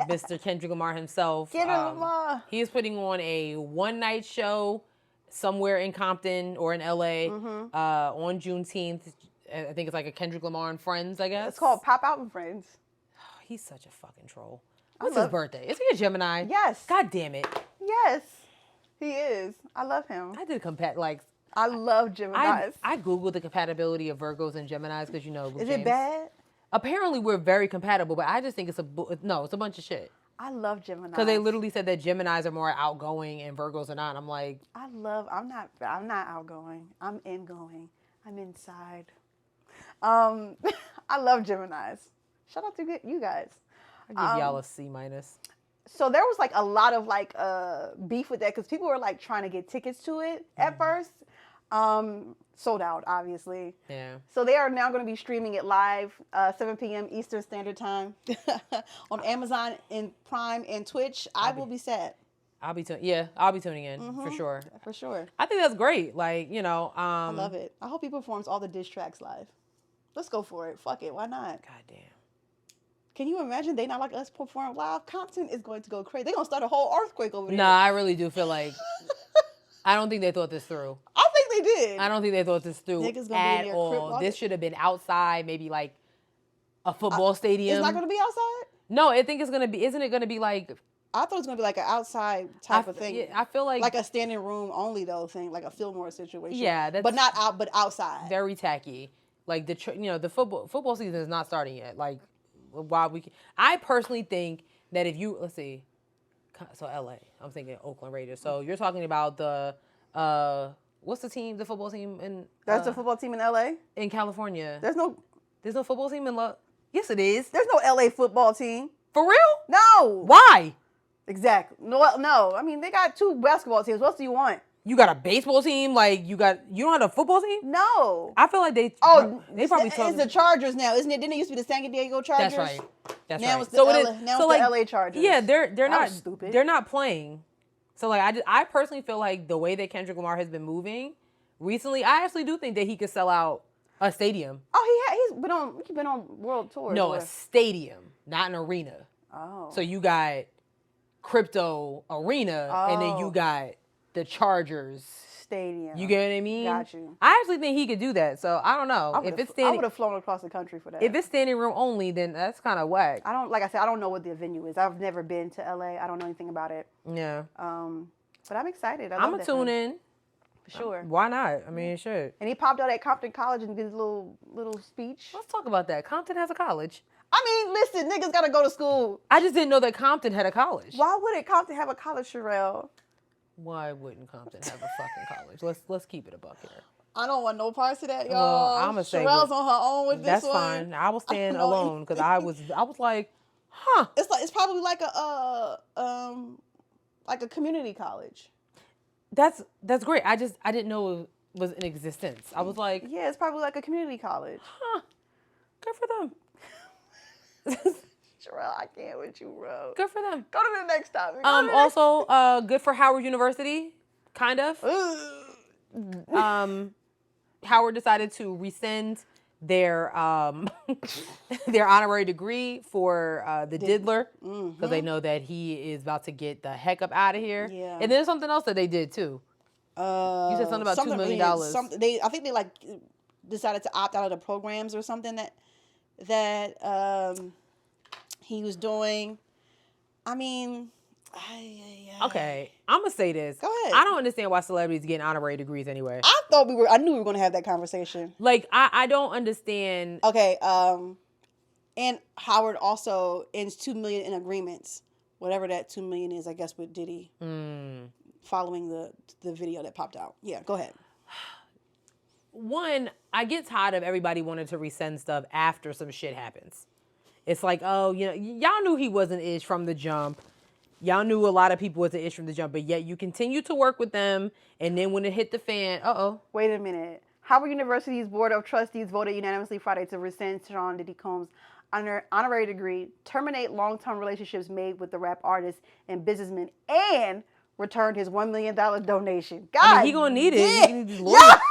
Mr. Kendrick Lamar himself. Kendrick Lamar. He is putting on a one-night show somewhere in Compton or in LA on Juneteenth. I think it's like a Kendrick Lamar and Friends, I guess. It's called Pop Out and Friends. He's such a fucking troll. What's his birthday? Is he a Gemini? Yes. God damn it. Yes, he is. I love him. I did I love Geminis. I Googled the compatibility of Virgos and Geminis because, you know, Is it bad? Apparently we're very compatible, but I just think it's a bunch of shit. I love Geminis. Because they literally said that Geminis are more outgoing and Virgos are not. I'm like, I'm not outgoing. I'm ingoing. I'm inside. I love Geminis. Shout out to you guys. I give y'all a C-. So there was like a lot of like beef with that because people were like trying to get tickets to it at first. Sold out, obviously. Yeah. So they are now going to be streaming it live, 7 p.m. Eastern Standard Time on Amazon and Prime and Twitch. I will be sad. I'll be tuning in for sure. For sure. I think that's great. Like, you know, I love it. I hope he performs all the diss tracks live. Let's go for it. Fuck it. Why not? Goddamn. Can you imagine they not like us perform live? Compton is going to go crazy. They're going to start a whole earthquake over there. Nah, I really do feel like I don't think they thought this through. I think they did. I don't think they thought this through at all. This should have been outside, maybe like a football stadium. It's not going to be outside? No, I think it's going to be, isn't it going to be like... I thought it was going to be like an outside type of thing. Yeah, I feel like a standing room only though thing, like a Fillmore situation. Yeah, that's... But not out, but outside. Very tacky. Like, the football season is not starting yet. Like, I personally think that if you... Let's see. So, LA. I'm thinking Oakland Raiders. So, you're talking about the... what's the team, the football team in... That's the football team in LA? In California. There's no football team in... Yes, it is. There's no LA football team. For real? No. Why? Exactly. No. I mean, they got 2 basketball teams. What else do you want? You got a baseball team? Like, you don't have a football team? No. I feel like they probably... It's the Chargers now, isn't it? Didn't it used to be the San Diego Chargers? That's right. Now it's the LA Chargers. Yeah, they're not stupid. They're not playing. So like I personally feel like the way that Kendrick Lamar has been moving recently, I actually do think that he could sell out a stadium. Oh, he's been on world tours. No, a stadium, not an arena. Oh. So you got Crypto Arena, and then you got the Chargers Stadium. You get what I mean? Got you. I actually think he could do that. So I don't know. I would have flown across the country for that. If it's standing room only, then that's kind of whack. Like I said, I don't know what the venue is. I've never been to LA. I don't know anything about it. Yeah. But I'm excited. I'm gonna tune in. For sure. Why not? I mean, shit. And he popped out at Compton College and did his little speech. Let's talk about that. Compton has a college. I mean, listen, niggas gotta go to school. I just didn't know that Compton had a college. Why wouldn't Compton have a college, Sherelle? Why wouldn't Compton have a fucking college? Let's keep it a buck here. I don't want no parts of that, y'all. Well, I'm gonna say Sherelle's on her own with this one. That's fine. I will stand alone because I was like, huh. It's probably like a community college. That's great. I didn't know it was in existence. I was like, yeah, it's probably like a community college. Huh. Good for them. Sherelle, I can't with you, bro. Good for them. Go to the next topic. Also, good for Howard University, kind of. Howard decided to rescind their their honorary degree for the Diddler because they know that he is about to get the heck up out of here. Yeah. And then there's something else that they did too. You said something about $2 million. I think they like decided to opt out of the programs or something that he was doing. I mean, okay, I'm gonna say this. Go ahead. I don't understand why celebrities getting honorary degrees anyway. I knew we were gonna have that conversation. Like, I don't understand. Okay, And Howard also ends $2 million in agreements, whatever that $2 million is. I guess with Diddy, following the video that popped out. Yeah, go ahead. One, I get tired of everybody wanting to resend stuff after some shit happens. It's like, oh, you know, y'all knew he wasn't ish from the jump. Y'all knew a lot of people was an ish from the jump, but yet you continue to work with them, and then when it hit the fan, Wait a minute. Howard University's Board of Trustees voted unanimously Friday to rescind Sean Diddy Combs' honorary degree, terminate long-term relationships made with the rap artist and businessman, and returned his $1 million donation. God, I mean, he gonna need it. Yeah. He need these lawyers.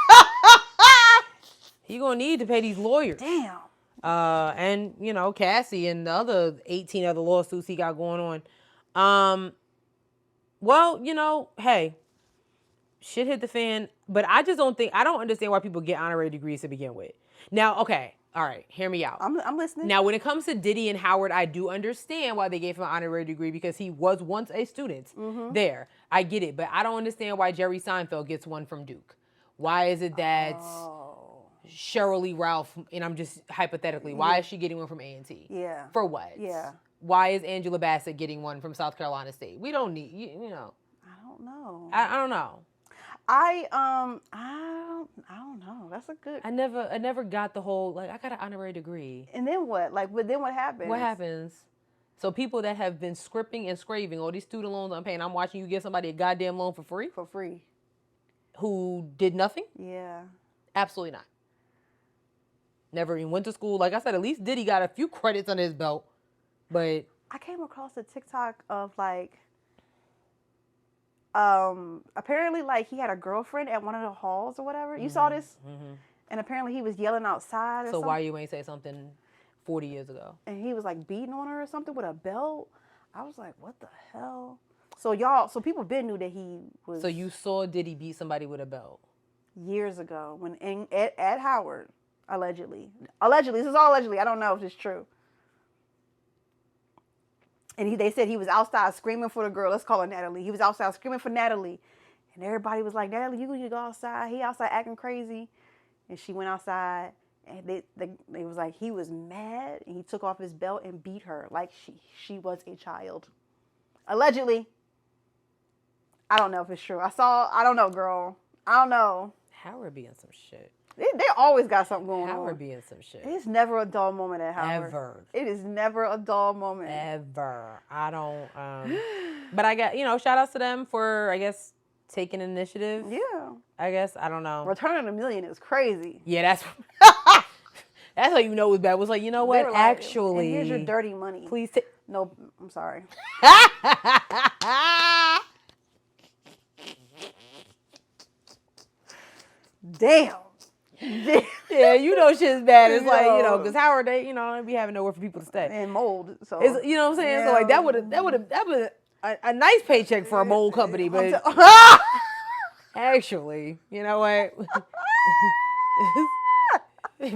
He gonna need to pay these lawyers. Damn. And you know, Cassie and the other 18 other lawsuits he got going on. Well, you know, hey, shit hit the fan, but I don't understand why people get honorary degrees to begin with. Now, okay, all right, hear me out. I'm listening. Now, when it comes to Diddy and Howard, I do understand why they gave him an honorary degree because he was once a student there. I get it, but I don't understand why Jerry Seinfeld gets one from Duke. Why is it that Cheryl Lee Ralph, and I'm just hypothetically, why is she getting one from A&T? Yeah. For what? Yeah. Why is Angela Bassett getting one from South Carolina State? We don't need, you know. I don't know. I don't know. I don't know. That's a good. I never got the whole, like, I got an honorary degree. And then what? Like, but then what happens? What happens? So people that have been scripting and scraping all these student loans I'm paying, I'm watching you give somebody a goddamn loan for free? For free. Who did nothing? Yeah. Absolutely not. Never even went to school. Like I said, at least Diddy got a few credits under his belt. But I came across a TikTok of like, apparently like he had a girlfriend at one of the halls or whatever. You saw this? Mm-hmm. And apparently he was yelling outside or something. So why you ain't say something 40 years ago? And he was like beating on her or something with a belt. I was like, what the hell? So people been knew that he was. So you saw Diddy beat somebody with a belt? Years ago when at Howard, allegedly. Allegedly. This is all allegedly. I don't know if it's true. And they said he was outside screaming for the girl. Let's call her Natalie. He was outside screaming for Natalie. And everybody was like, Natalie, you need to go outside. He outside acting crazy. And she went outside. And they was like, he was mad. And he took off his belt and beat her like she was a child. Allegedly. I don't know if it's true. I don't know, girl. I don't know. Howard be in some shit. They always got something going on. Howard be in some shit. It's never a dull moment at Howard. Ever. It is never a dull moment. Ever. I don't, but I got, shout outs to them for, I guess, taking initiative. Yeah. I guess, I don't know. Returning $1 million is crazy. Yeah, that's how you know it was bad. It was like, you know what, like, actually. And here's your dirty money. Please No, I'm sorry. Damn. Yeah, you know shit's bad. It's like, because Howard, they be having nowhere for people to stay. And mold. So it's, you know what I'm saying? Yeah. So like that would have a nice paycheck for a mold company, but actually, you know what?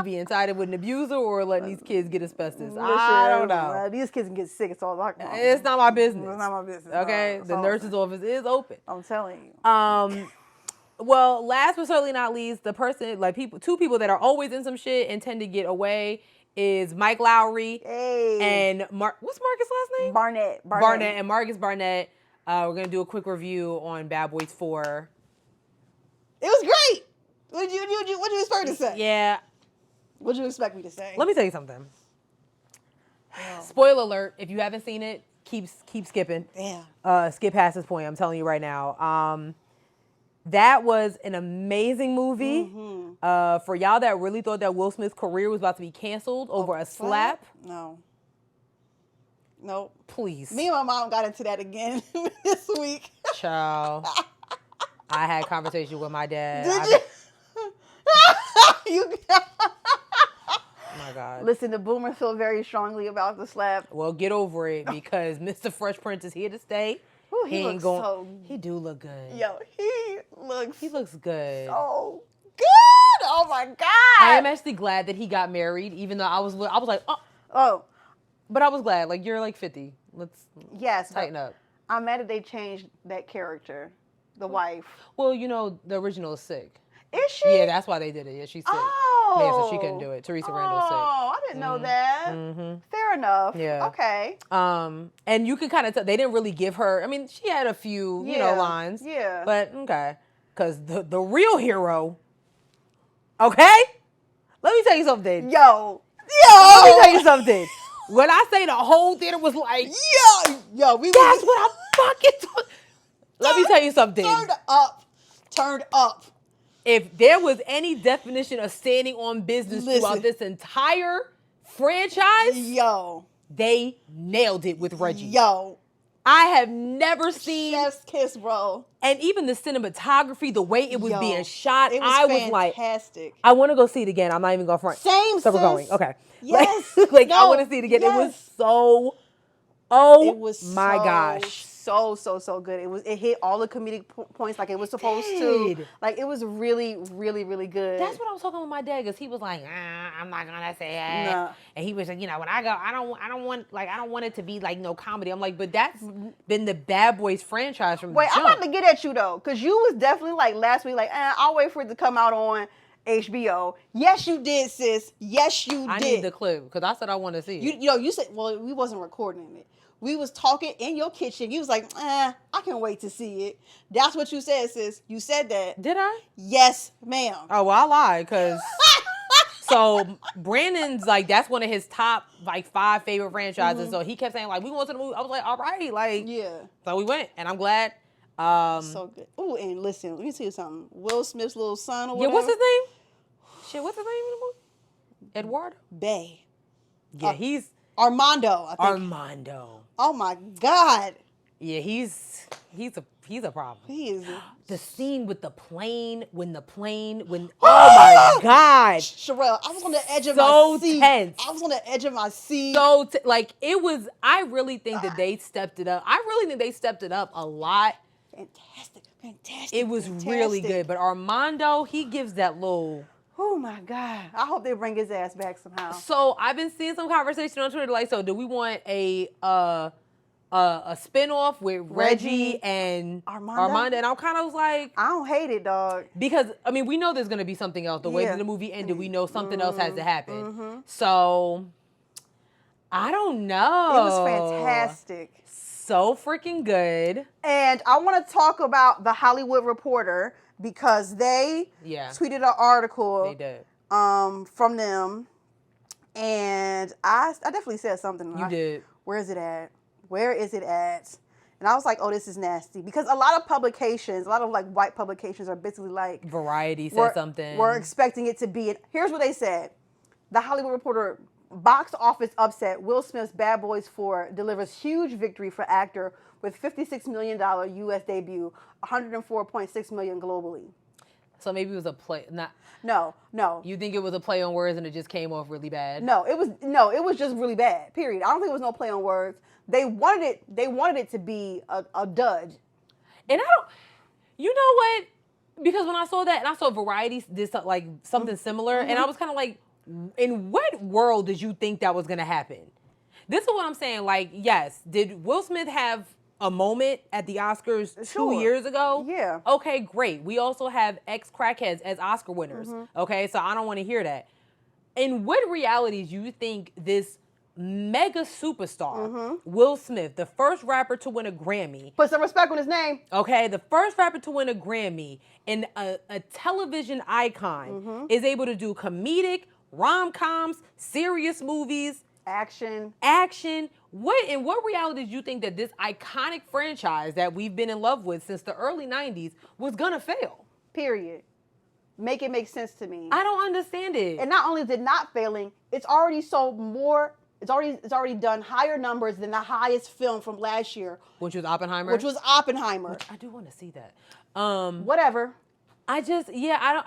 Be entitled with an abuser or letting these kids get asbestos. I don't know. These kids can get sick. It's all like it's not my business. It's not my business. Okay, no, the nurse's office is open. I'm telling you. Well, last but certainly not least, the person, two people that are always in some shit and tend to get away is Mike Lowry and what's Marcus' last name? Barnett and Marcus Barnett. We're gonna do a quick review on Bad Boys 4. It was great. What'd you expect to say? Yeah. What'd you expect me to say? Let me tell you something. Spoiler alert: if you haven't seen it, keep skipping. Damn. Skip past this point. I'm telling you right now. That was an amazing movie. Mm-hmm. For y'all that really thought that Will Smith's career was about to be canceled over a slap. No. Nope. Please. Me and my mom got into that again this week. Child. I had conversation with my dad. Did you? Oh my God. Listen, the boomers feel very strongly about the slap. Well, get over it because Mr. Fresh Prince is here to stay. Ooh, he looks so... He do look good. Yo, he looks good. So good. Oh my God. I am actually glad that he got married, even though I was like, oh. But I was glad. Like, you're like 50. Let's tighten up. I'm mad that they changed that character, the wife. Well, the original is sick. Is she? Yeah, that's why they did it. Yeah, she's sick. Oh. Yeah, so she couldn't do it. Teresa Randall's sick. Oh, I didn't know that. Mm-hmm. Fair enough. Yeah. Okay. And you can kind of tell they didn't really give her. I mean, she had a few, lines. Yeah. But okay, because the real hero. Okay, let me tell you something. Yo. Let me tell you something. When I say the whole theater was like, Yo, that's what I'm fucking talking. Let me tell you something. Turned up. If there was any definition of standing on business throughout this entire franchise, they nailed it with Reggie. Yo. I have never seen Chef's kiss, bro. And even the cinematography, the way it was being shot, it was I was like, fantastic. I want to go see it again. I'm not even going front. Same, so sis. we're going. Okay. Yes. I want to see it again. It was so. My gosh. So good. It hit all the comedic points like it was supposed to. Like it was really, really, really good. That's what I was talking with my dad because he was like, I'm not gonna say it. Nah. And he was like, when I go, I don't want it to be like no comedy. I'm like, but that's been the Bad Boys franchise from the jump. I'm about to get at you though, because you was definitely like last week, like, I'll wait for it to come out on HBO. Yes, you did, sis. Yes, you did. I need the clip because I said I want to see it. You said, well, we wasn't recording it. We was talking in your kitchen. You was like, I can't wait to see it. That's what you said, sis. You said that. Did I? Yes, ma'am. Oh, well, I lied because... So Brandon's like, that's one of his top like 5 favorite franchises. Mm-hmm. So he kept saying like, we going to the movie. I was like, all right. Like, yeah. So we went and I'm glad. So good. Oh, and listen, let me tell you something. Will Smith's little son or whatever. Yeah, what's his name? Shit, what's his name in the movie? Eduardo? Bay. Yeah, he's... Armando, I think. Armando. Oh my God. Yeah, he's a problem. He is. The scene with the plane, when oh my God. Sherelle, I was on the edge of my seat. So tense. I was on the edge of my seat. It was, I really think that they stepped it up. I really think they stepped it up a lot. Fantastic. It was really good. But Armando, he gives that little... Oh my God. I hope they bring his ass back somehow. So I've been seeing some conversation on Twitter like, so do we want a spinoff with Reggie and Armando? And I'm kind of like... I don't hate it, dog. Because, I mean, we know there's going to be something else. The way that the movie ended, we know something else has to happen. Mm-hmm. So, I don't know. It was fantastic. So freaking good. And I want to talk about The Hollywood Reporter because they tweeted an article they did. From them. And I definitely said something. You did. Where is it at? Where is it at? And I was like, oh, this is nasty. Because a lot of publications, a lot of like white publications are basically like... Variety said something. We're expecting it to be... Here's what they said. The Hollywood Reporter, box office upset. Will Smith's Bad Boys 4 delivers huge victory for actor with $56 million U.S. debut, $104.6 million globally. So maybe it was a play... No. You think it was a play on words and it just came off really bad? No, it was just really bad. Period. I don't think it was no play on words. They wanted it to be a dud. And I don't, you know what? Because when I saw that and I saw Variety did like something similar, and I was kind of like, in what world did you think that was going to happen? This is what I'm saying. Like, yes, did Will Smith have a moment at the Oscars 2 years ago? Yeah. Okay, great. We also have ex-crackheads as Oscar winners. Okay, so I don't want to hear that. In what realities do you think this mega superstar, Will Smith, the first rapper to win a Grammy. Put some respect on his name. Okay, the first rapper to win a Grammy and a television icon is able to do comedic, rom-coms, serious movies, action. In what reality do you think that this iconic franchise that we've been in love with since the early 90s was gonna fail? Period. Make it make sense to me. I don't understand it. And not only is it not failing, it's already sold more. It's already done higher numbers than the highest film from last year, which was Oppenheimer. Which I do want to see that. Whatever. I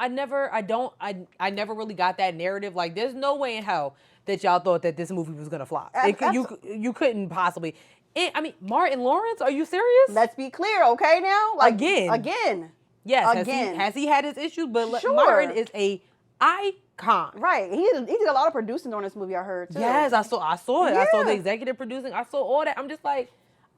never really got that narrative. Like, there's no way in hell that y'all thought that this movie was gonna flop. You couldn't possibly. Martin Lawrence, are you serious? Let's be clear, okay? Now, again. Yes. Again. Has he had his issues? But sure. Martin is a icon. Right. He did a lot of producing on this movie, I heard, too. Yes, I saw it. Yeah. I saw the executive producing. I saw all that. I'm just like,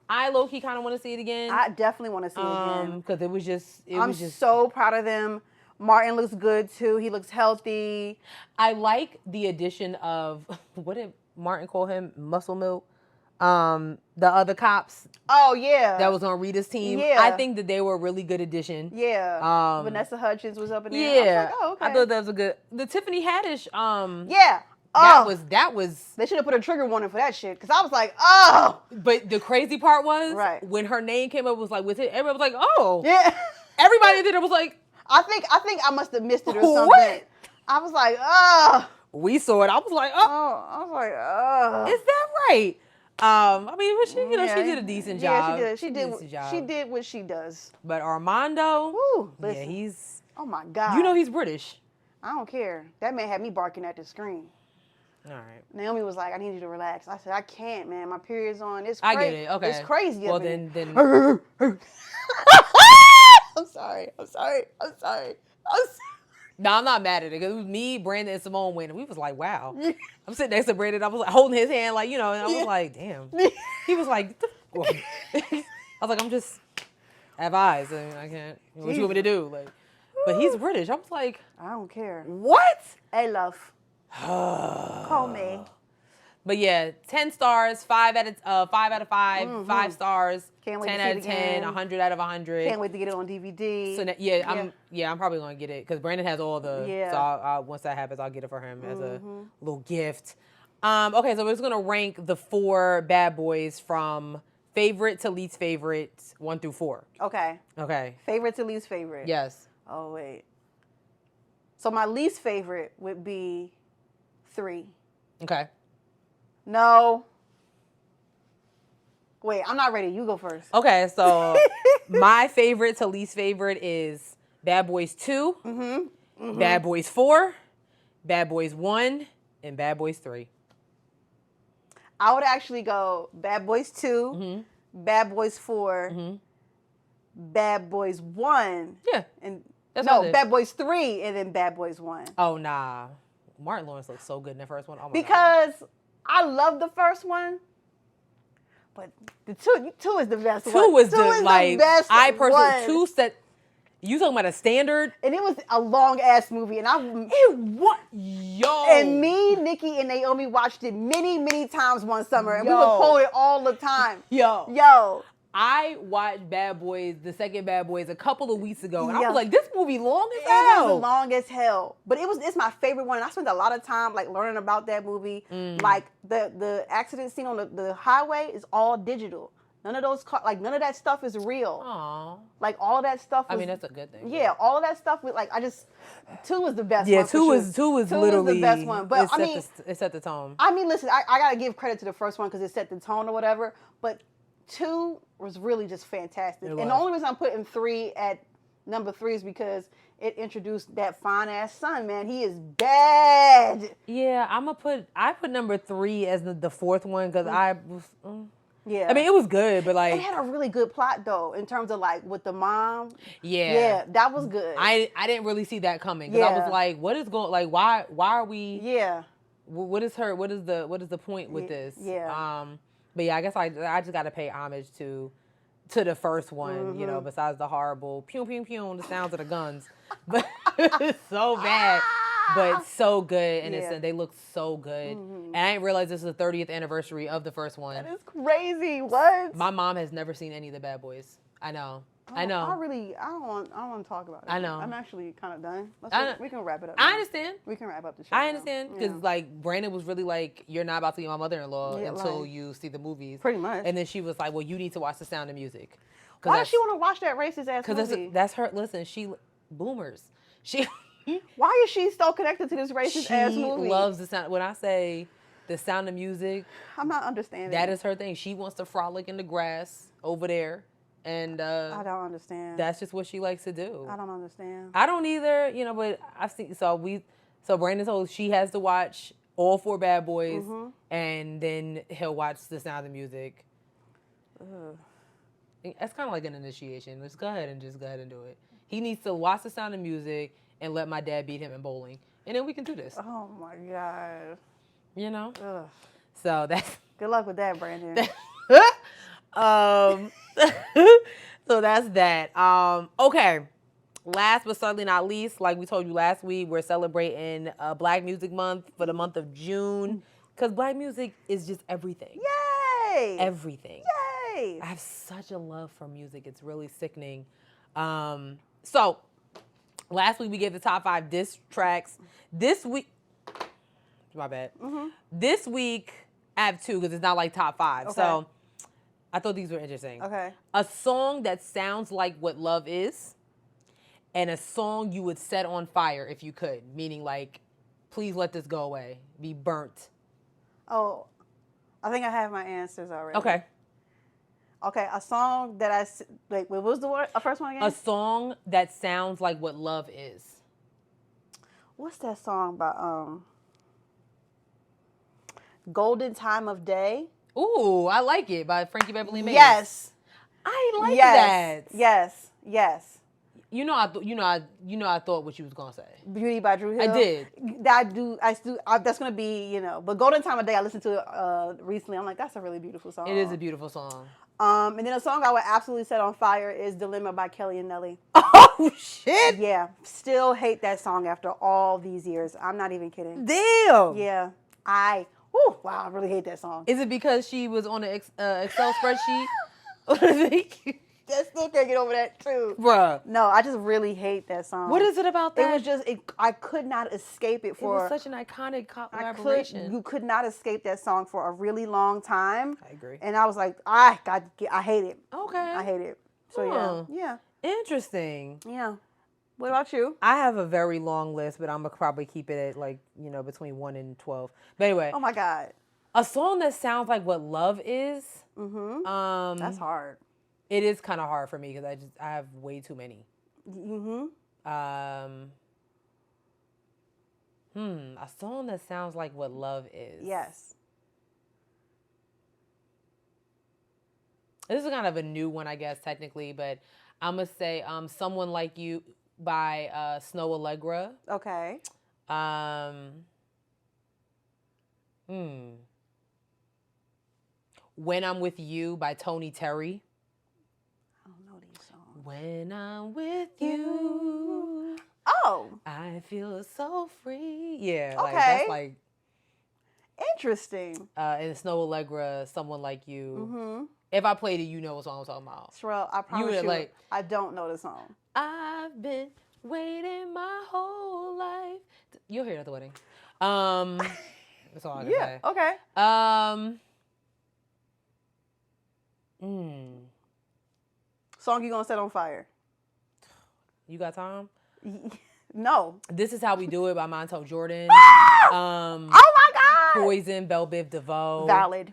I low-key kind of want to see it again. I definitely want to see it again. Because I'm so proud of them. Martin looks good too. He looks healthy. I like the addition of what did Martin call him? Muscle Milk. The other cops. Oh yeah. That was on Rita's team. Yeah. I think that they were a really good addition. Yeah. Vanessa Hudgens was up in there. Yeah. I was like, oh, okay. I thought that was a good. The Tiffany Haddish. Yeah. That was. They should have put a trigger warning for that shit because I was like, oh. But the crazy part was when her name came up, it was like with it. Everybody was like, oh. Yeah. Everybody did it was like. I think I must have missed it or something. What? I was like, oh. We saw it. I was like, oh. I was like, oh. Is that right? I mean, but she, she did a decent job. Yeah, she did. She did what she does. But Armando, listen, yeah, he's. Oh my God. You know he's British. I don't care. That man had me barking at the screen. All right. Naomi was like, I need you to relax. I said, I can't, man. My period's on. It's I get it. Okay. It's crazy. Well, then. I'm sorry. No, I'm not mad at it because it was me, Brandon, and Simone winning. We was like, wow. I'm sitting next to Brandon. I was like holding his hand, like, and I was like, damn. He was like, I was like, I'm just have eyes. I mean, I can't. What you want me to do? Like, but he's British. I was like, I don't care. What? Hey, love. Call me. But yeah, 10 stars, 5 out of 5, 5 stars, Can't wait 10 to see out it of 10, again. 100 out of 100. Can't wait to get it on DVD. So I'm probably gonna get it because Brandon has all the. Yeah. So I'll, once that happens, I'll get it for him as a little gift. Okay, so we're just gonna rank the 4 bad boys from favorite to least favorite, 1 through 4. Okay. Okay. Favorite to least favorite. Yes. Oh wait. So my least favorite would be 3. Okay. No. Wait, I'm not ready. You go first. Okay, so my favorite to least favorite is Bad Boys 2, Bad Boys 4, Bad Boys 1, and Bad Boys 3. I would actually go Bad Boys 2, Bad Boys 4, Bad Boys 1. Yeah. And That's what I did. Bad Boys 3 and then Bad Boys 1. Oh, nah. Martin Lawrence looks so good in the first one. Oh my Because I love the first one, but the two is the best one. 2 was the best I personally, one. 2 set, you talking about a standard? And it was a long-ass movie, and What? Yo. And me, Nikki, and Naomi watched it many, many times one summer, and we would quote it all the time. Yo. I watched Bad Boys, the second Bad Boys, a couple of weeks ago, and I Yeah. was like, this movie long as It hell. was long as hell, but it's my favorite one. And I spent a lot of time like learning about that movie. Like the accident scene on the highway is all digital. None of those none of that stuff is real. Aww. Like all of that stuff. I mean, that's a good thing. Yeah, all of that stuff was like 2 was the best. Yeah, one. two was literally the best one. But I mean, it set the tone. I mean, listen, I gotta give credit to the first one because it set the tone or whatever. But 2 was really just fantastic. And the only reason I'm putting 3 at number 3 is because it introduced that fine ass son, man. He is bad. Yeah, I put number 3 as the fourth one because I was. Yeah. I mean, it was good, but like it had a really good plot though, in terms of like with the mom. Yeah. Yeah, that was good. I didn't really see that coming because I was like, what is going? Like, why are we? Yeah. What is the point with this? Yeah. But yeah, I guess I just got to pay homage to the first one, you know, besides the horrible pew pew pew, the sounds of the guns, but it's so bad, but so good, and they look so good. And I didn't realize this is the 30th anniversary of the first one. That is crazy. What? My mom has never seen any of the Bad Boys. I know. I don't want to talk about it. I know. I'm actually kind of done. We can wrap it up. I now. understand. We can wrap up the show. I now. understand because like Brandon was really like, you're not about to be my mother-in-law until like, you see the movies. Pretty much. And then she was like, well, you need to watch The Sound of Music. Why does she want to watch that racist ass movie? Because that's her. Listen, boomers. Why is she so connected to this racist ass movie? She loves the sound. When I say The Sound of Music, I'm not understanding. That is her thing. She wants to frolic in the grass over there. And I don't understand. That's just what she likes to do. I don't understand. I don't either, you know, but I've seen, so Brandon told she has to watch all 4 Bad Boys and then he'll watch The Sound of Music. That's kind of like an initiation. Let's go ahead and do it. He needs to watch The Sound of Music and let my dad beat him in bowling. And then we can do this. Oh my God. You know? Ugh. So that's... Good luck with that, Brandon. So that's that. Okay. last but certainly not least, like we told you last week, we're celebrating Black Music Month for the month of June. Because Black music is just everything. Yay! Everything. Yay! I have such a love for music. It's really sickening. So, last week we gave the top 5 diss tracks. This week, my bad. This week, I have 2 because it's not like top 5. Okay. So, I thought these were interesting. Okay. A song that sounds like what love is, and a song you would set on fire if you could. Meaning like, please let this go away. Be burnt. Oh, I think I have my answers already. Okay. Okay, a song that wait, what was the word? First one again? A song that sounds like what love is. What's that song by Golden Time of Day? Ooh, I like it by Frankie Beverly Mays. Yes. I like Yes. that. Yes. Yes. You know, I thought what you was gonna say. Beauty by Drew Hill. I did. That's gonna be, but Golden Time of Day, I listened to it recently. I'm like, that's a really beautiful song. It is a beautiful song. And then a song I would absolutely set on fire is Dilemma by Kelly and Nelly. Oh shit! Yeah, still hate that song after all these years. I'm not even kidding. Damn. Yeah, wow, I really hate that song. Is it because she was on an Excel spreadsheet? I still can't get over that too. Bruh. No, I just really hate that song. What is it about that? It was just, I could not escape it for. It was such an iconic collaboration. You could not escape that song for a really long time. I agree. And I was like, I hate it. Okay. I hate it. So yeah. Interesting. Yeah. What about you? I have a very long list, but I'm gonna probably keep it at between 1 and 12. But anyway. Oh my God. A song that sounds like what love is. Mm-hmm. That's hard. It is kind of hard for me because I have way too many. Mm-hmm. A song that sounds like what love is. Yes. This is kind of a new one, I guess, technically, but I'm gonna say "Someone Like You" by Snow Allegra. Okay. "When I'm With You" by Tony Terry. I don't know these songs. When I'm with you, oh, I feel so free. Yeah, okay. That's like interesting. And Snow Allegra, "Someone Like You." Mm-hmm. If I played it, you know what song I'm talking about. Sherelle, I promise you, like, I don't know the song. I've been waiting my whole life. You'll hear it at the wedding. That's all I can say. Okay. Song you gonna set on fire? You got time? No. "This Is How We Do It" by Montel Jordan. Oh my God. "Poison" Belle Biv DeVoe. Valid.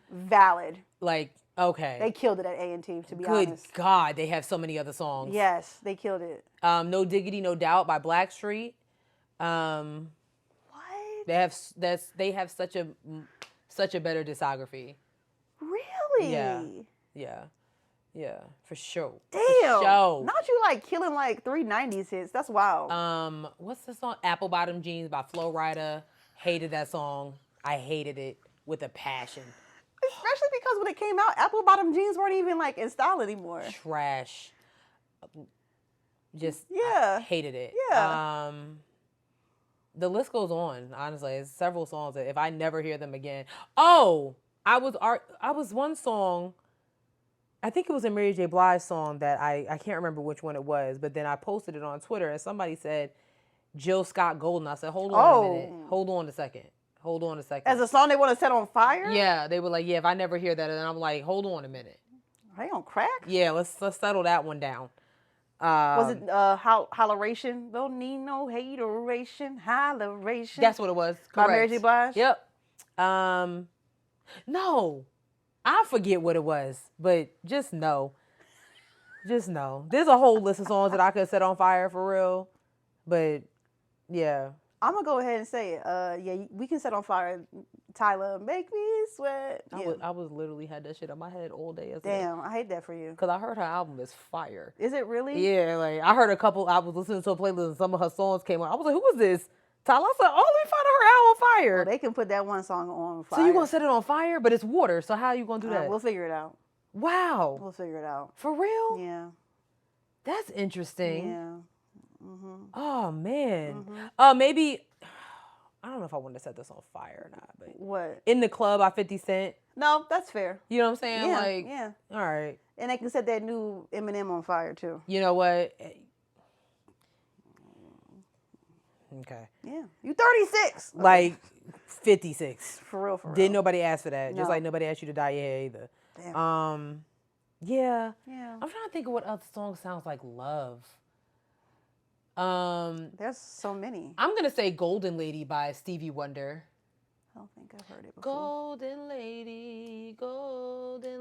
Okay. They killed it at A&T, to be Good honest. God, they have so many other songs. Yes, they killed it. "No Diggity, No Doubt" by Blackstreet. What? They have such a better discography. Really? Yeah, for sure. Damn. For sure. Not you killing 3 90s hits. That's wild. What's the song? "Apple Bottom Jeans" by Flo Rida. Hated that song. I hated it with a passion. Especially because when it came out, apple bottom jeans weren't even in style anymore. Trash. Just Yeah. I hated it. Yeah. The list goes on. Honestly, it's several songs that if I never hear them again. Oh, I was one song. I think it was a Mary J. Blige song that I can't remember which one it was, but then I posted it on Twitter and somebody said Jill Scott Golden. I said, hold on a minute. Hold on a second. As a song they want to set on fire? Yeah, they were like, yeah, if I never hear that, and I'm like, hold on a minute. Are they on crack? Yeah, let's settle that one down. Was it Holleration? Don't need no hateration, holleration. That's what it was. Correct. By Mary J. Blige? Yep. No, I forget what it was, but just know. There's a whole list of songs that I could set on fire for real, but yeah. I'm going to go ahead and say it. We can set on fire Tyler, "Make Me Sweat." Yeah. I was literally had that shit on my head all day yesterday. Damn, I hate that for you. Because I heard her album is fire. Is it really? Yeah, I heard I was listening to a playlist and some of her songs came on. I was like, who is this? Tyler. I said, oh, let me find her album on fire. Well, they can put that one song on fire. So you going to set it on fire, but it's water. So how are you going to do that? We'll figure it out. Wow. We'll figure it out. For real? Yeah. That's interesting. Yeah. Oh man. Maybe I don't know if I want to set this on fire or not, but What? In the Club by 50 Cent. No, that's fair. You know what I'm saying? Yeah, Like, yeah. All right. And they can set that new Eminem on fire too. You know what? Okay. Yeah. You 36. Like 56. For real, for real. Didn't nobody ask for that. No. Just like nobody asked you to dye your hair either. Damn. Yeah. Yeah. I'm trying to think of what other song sounds like love. There's so many. I'm gonna say Golden Lady by Stevie Wonder. I don't think I've heard it before. Golden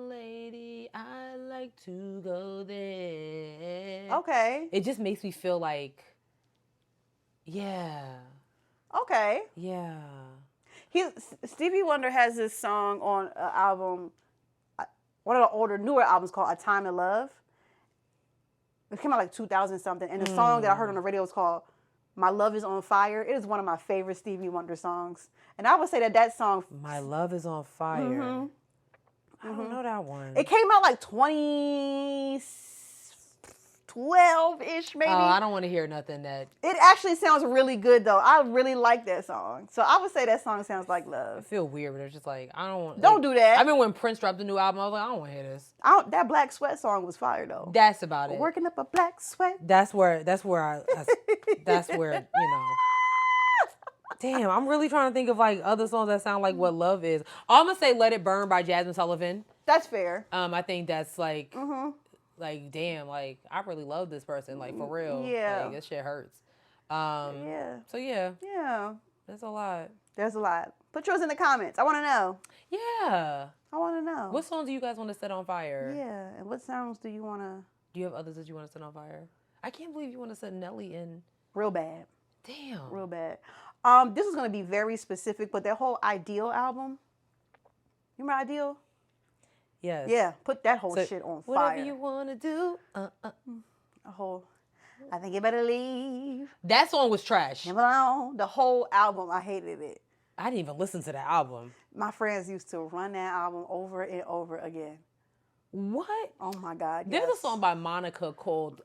lady, I like to go there. Okay. It just makes me feel like, yeah. Okay. Yeah. Stevie Wonder has this song on an album, one of the newer albums called A Time to Love. It came out like 2000 something. And the song that I heard on the radio was called My Love Is on Fire. It is one of my favorite Stevie Wonder songs. And I would say that song. My Love Is on Fire. I don't know that one. It came out like 2012-ish maybe. Oh, I don't want to hear nothing that. It actually sounds really good though. I really like that song. So I would say that song sounds like I love. feel weird, but it's just like, I don't want. Don't do that. I mean, when Prince dropped the new album, I was like, I don't want to hear this. That Black Sweat song was fire though. That's about it. Working up a black sweat. That's where you know. Damn, I'm really trying to think of like other songs that sound like what love is. I'm gonna say "Let It Burn" by Jasmine Sullivan. That's fair. I think that's like, like damn, like I really love this person, like for real. Yeah. Like this shit hurts. Yeah. So yeah, Yeah. that's a lot. There's a lot. Put yours in the comments. I want to know. Yeah. I want to know. What songs do you guys want to set on fire? Yeah. And what sounds do you want to? Do you have others that you want to set on fire? I can't believe you want to set Nelly in. Real bad. Damn. Real bad. This is going to be very specific, but that whole Ideal album. You remember Ideal? Yes. Yeah. Put that whole So, shit on whatever fire. you want to do. A whole. I think you better leave. That song was trash. Leave alone. The whole album, I hated it. I didn't even listen to that album. My friends used to run that album over and over again. What? Oh my God. There's yes. a song by Monica called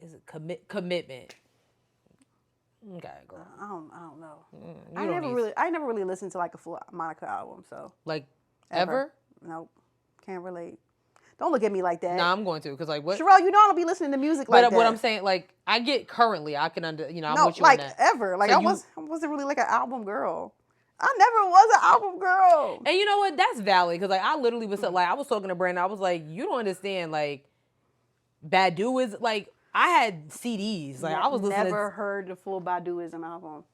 is it Commitment? Okay, girl. I don't know. You I never really listened to like a full Monica album, so like ever? Nope. Can't relate. Don't look at me like that. Nah, I'm going to because like what? Sherelle, you know I don't be listening to music like But that. what I'm saying, like I get currently, I can I'm with you like on that. ever. Like So I wasn't really like an album girl. I never was an album girl. And you know what? That's valid because like I literally was like I was talking to Brandon. I was like, you don't understand. Like Badu is like I had CDs. Like I was listening. Never heard the full Baduism album.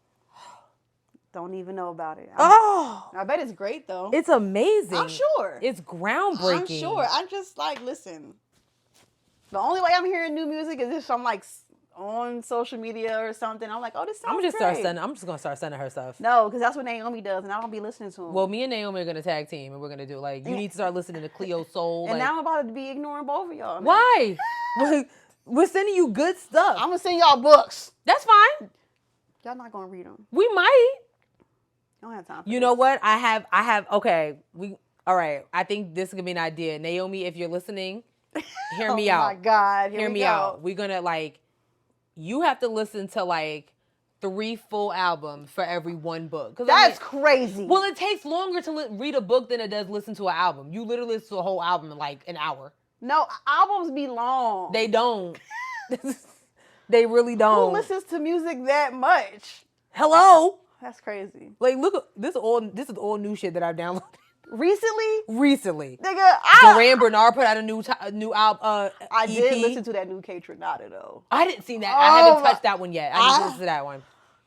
Don't even know about it. I bet it's great though. It's amazing. I'm sure. It's groundbreaking. I'm sure. I'm just like, listen. The only way I'm hearing new music is if I'm like on social media or something. I'm like, oh, this sounds I'm just great. gonna start sending her stuff. No, because that's what Naomi does, and I don't be listening to them. Well, me and Naomi are gonna tag team, and we're gonna do like you need to start listening to Cleo Soul. and like, now I'm about to be ignoring both of y'all. why? We're sending you good stuff. I'm gonna send y'all books. That's fine. Y'all not gonna read them. We might. I don't have time. You know what? I have. Okay. All right. I think this is gonna be an idea. Naomi, if you're listening, hear me out. Oh my God. Hear me out. We're gonna like. You have to listen to like 3 full albums for every 1 book. That's crazy. Well, it takes longer to read a book than it does listen to an album. You literally listen to a whole album in like an hour. No, albums be long. They don't. They really don't. Who listens to music that much? Hello. That's crazy. Like, look, this is all new shit that I've downloaded Recently? Nigga, Duran Bernard put out a new album. I EP. did listen to that new K Trinata though. I didn't see that. I haven't touched that one yet. I need to listen to that one.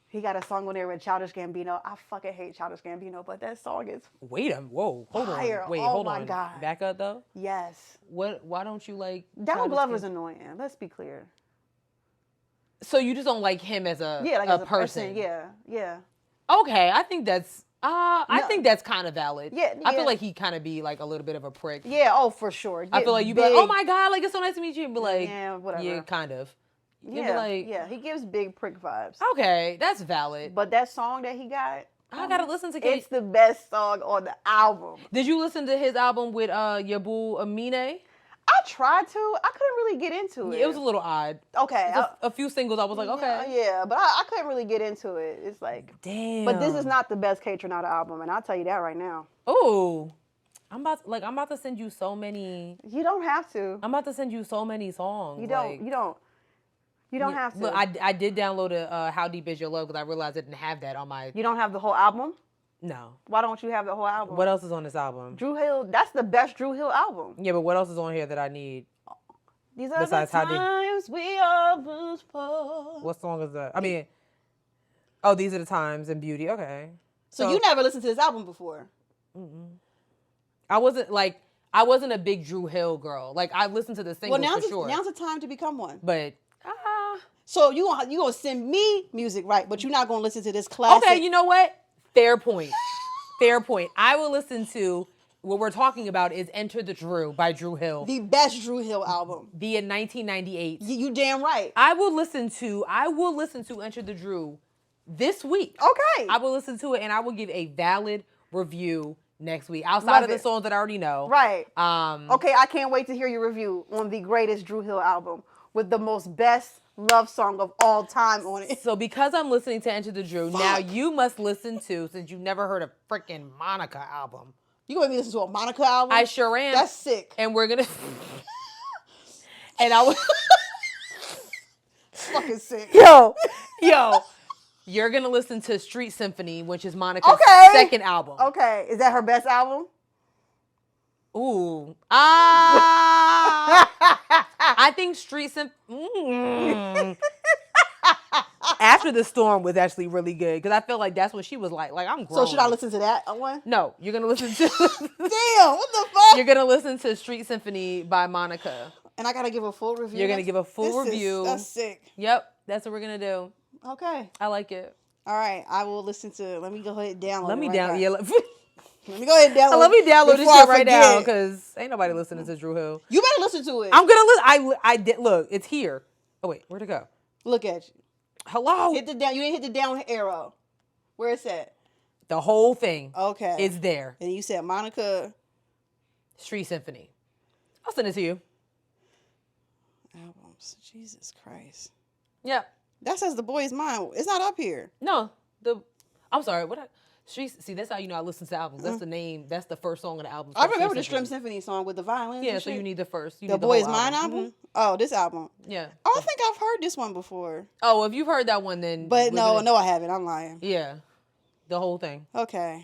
He got a song on there with Childish Gambino. I fucking hate Childish Gambino, but that song is Whoa, hold fire. on. Wait, oh hold my on. God. Back up though. Yes. Why don't you like Donald Childish Glover's Gambino? annoying. Let's be clear. So you just don't like him as a as a person. Yeah. Okay, I think that's I think that's kind of valid. Yeah, I yeah. feel like he kind of be like a little bit of a prick. Yeah, oh for sure. I feel like you'd be like, oh my God, like it's so nice to meet you. And be like, yeah, whatever. Yeah, kind of. You'd be Yeah, like, yeah, he gives big prick vibes. Okay, that's valid. But that song that he got, I gotta listen to it's the best song on the album. Did you listen to his album with your boo Amine? I tried to. I couldn't really get into it. It was a little odd. Okay. A few singles, I was like, okay. Yeah, but I couldn't really get into it. It's like, damn. But this is not the best K-Tronada album, and I'll tell you that right now. Ooh. I'm about to send you so many. You don't have to. I'm about to send you so many songs. You don't. You don't have to. Look, I did download How Deep Is Your Love because I realized I didn't have that on my. You don't have the whole album? No. Why don't you have the whole album? What else is on this album? Dru Hill. That's the best Dru Hill album. Yeah, but what else is on here that I need? These are Besides the How Deep. times we always fall. What song is that? I mean, oh, These Are the Times and Beauty. Okay. So you never listened to this album before? I wasn't a big Dru Hill girl. Like I listened to the singles for sure. Now's the time to become one. But so you gonna send me music, right? But you're not gonna listen to this classic. okay, you know what? Fair point. Fair point. I will listen to what we're talking about is Enter the Dru by Dru Hill. The best Dru Hill album. Via 1998. You damn right. I will listen to Enter the Dru this week. Okay. I will listen to it and I will give a valid review next week. Outside of the songs that I already know. Right. Okay, I can't wait to hear your review on the greatest Dru Hill album with the most best love song of all time on it. So because I'm listening to Enter the Dru, now you must listen to, since you've never heard a freaking Monica album. You gonna be listening to a Monica album? I sure am. That's sick. And we're gonna and I was fucking sick. Yo. You're gonna listen to Street Symphony, which is Monica's second album. Okay. Is that her best album? Ooh. I think Street Symphony. After the Storm was actually really good because I feel like that's what she was like. Like I'm grown. So should I listen to that one? No, you're gonna listen to. Damn, what the fuck? You're gonna listen to Street Symphony by Monica. And I gotta give a full review. You're gonna give a full review. That's sick. Yep, that's what we're gonna do. Okay. I like it. All right, I will listen to it. Let me go ahead and download. Let me Let me go ahead and download. Let me download this shit right now because ain't nobody listening to Dru Hill. You better listen to it. I'm gonna listen. I did look. It's here. Oh wait, where'd it go? Look at you. Hello. Hit the down. You didn't hit the down arrow. Where it's at? The whole thing. Okay. It's there. And you said Monica. Street Symphony. I'll send it to you. Albums. Jesus Christ. Yep. That says The Boy Is Mine. It's not up here. No. I'm sorry. See, that's how you know I listen to albums. That's the name. That's the first song of the album. I remember the Street Symphony song with the violins. Yeah, so you need the first. The Boy Is Mine album? Oh, this album. Yeah. Oh, I think I've heard this one before. Oh, if you've heard that one, then. But no, I haven't. I'm lying. Yeah. The whole thing. Okay.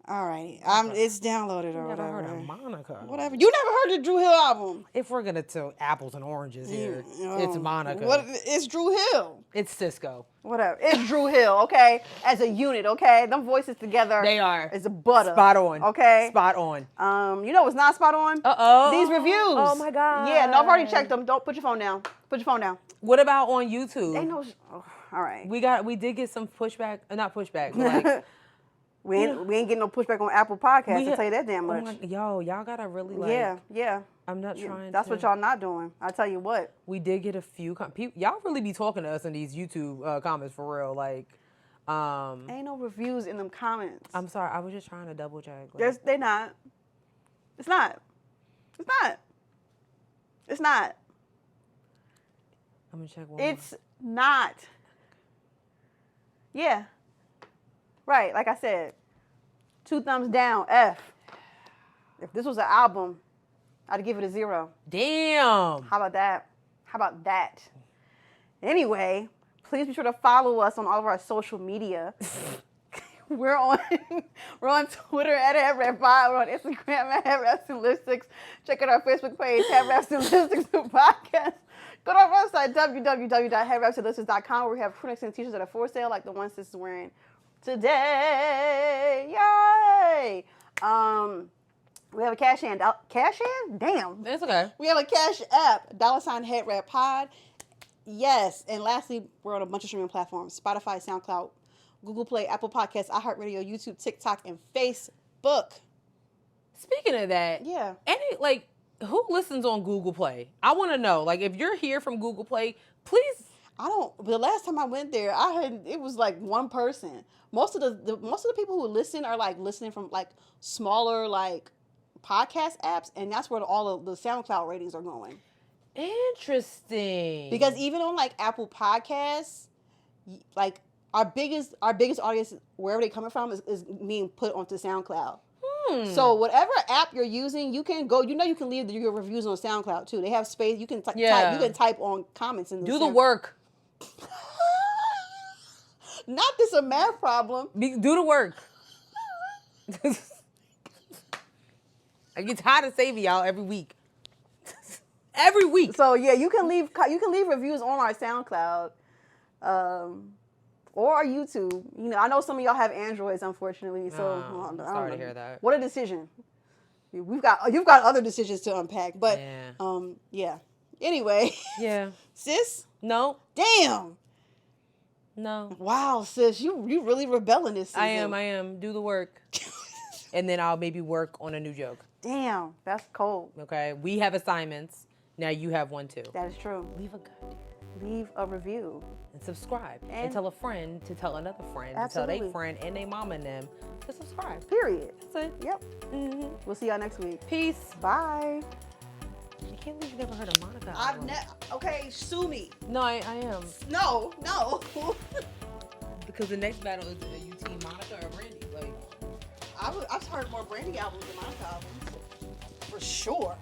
All right. It's downloaded or Never whatever. heard of Monica. Whatever. You never heard the Dru Hill album. If we're gonna tell apples and oranges here, it's Monica. It's Dru Hill. It's Cisco. Whatever. It's Dru Hill, okay? As a unit, okay? Them voices together. They are. It's a butter. Spot on. Okay? Spot on. You know what's not spot on? Uh-oh. These reviews. Oh my God. Yeah, no, I've already checked them. Don't put your phone down. Put your phone down. What about on YouTube? They know. All right. We did get some pushback. Not pushback, but like. We ain't getting no pushback on Apple Podcasts, I'll tell you that damn much. Y'all gotta really like. Yeah. I'm not trying. That's what y'all not doing. I tell you what. We did get a few people. Y'all really be talking to us in these YouTube comments for real. Like, ain't no reviews in them comments. I'm sorry. I was just trying to double check. Like, they not. It's not. It's not. It's not. I'm gonna check one. It's not. Yeah. Right, like I said, 2 thumbs down, F. If this was an album, I'd give it a 0. Damn. How about that? Anyway, please be sure to follow us on all of our social media. We're on Twitter at Headwrappod. We're on Instagram at Headwraps and Lipsticks. Check out our Facebook page, Headwraps and Lipsticks Podcast. Go to our website, www.headwrapsandlipsticks.com, where we have crew necks and t-shirts that are for sale, like the ones this is wearing today. Yay! We have a cash hand. Cash hand? Damn. It's okay. We have a Cash app, $Headwrappod. Yes. And lastly, we're on a bunch of streaming platforms: Spotify, SoundCloud, Google Play, Apple Podcasts, iHeartRadio, YouTube, TikTok, and Facebook. Speaking of that, yeah. Who listens on Google Play? I want to know. Like, if you're here from Google Play, please. The last time I went there, it was like one person. Most of the people who listen are like listening from like smaller like podcast apps, and that's where all of the SoundCloud ratings are going. Interesting. Because even on like Apple Podcasts, like our biggest audience, wherever they coming from, is being put onto SoundCloud. So whatever app you're using, you can go. You can leave your reviews on SoundCloud too. They have space. You can type. You can type on comments in the. Do the work. Not this a math problem. Do the work. I get tired of saving y'all every week. Every week. So yeah, you can leave reviews on our SoundCloud, or our YouTube. I know some of y'all have Androids, unfortunately. So I'm sorry to hear that. What a decision. You've got other decisions to unpack, but yeah. Anyway. Yeah. Sis. No. Damn. No. Wow, sis, you really rebelling this season. I am. Do the work. And then I'll maybe work on a new joke. Damn, that's cold. Okay. We have assignments. Now you have one too. That is true. Leave a review. And subscribe. And tell a friend to tell another friend. Absolutely. To tell their friend and their mama and them to subscribe. Period. That's it. Yep. Mm-hmm. We'll see y'all next week. Peace. Bye. I can't believe you never heard of Monica. Okay, sue me. No, I am. No. Because the next battle is you team Monica or Brandy. Like, I've heard more Brandy albums than Monica albums. For sure.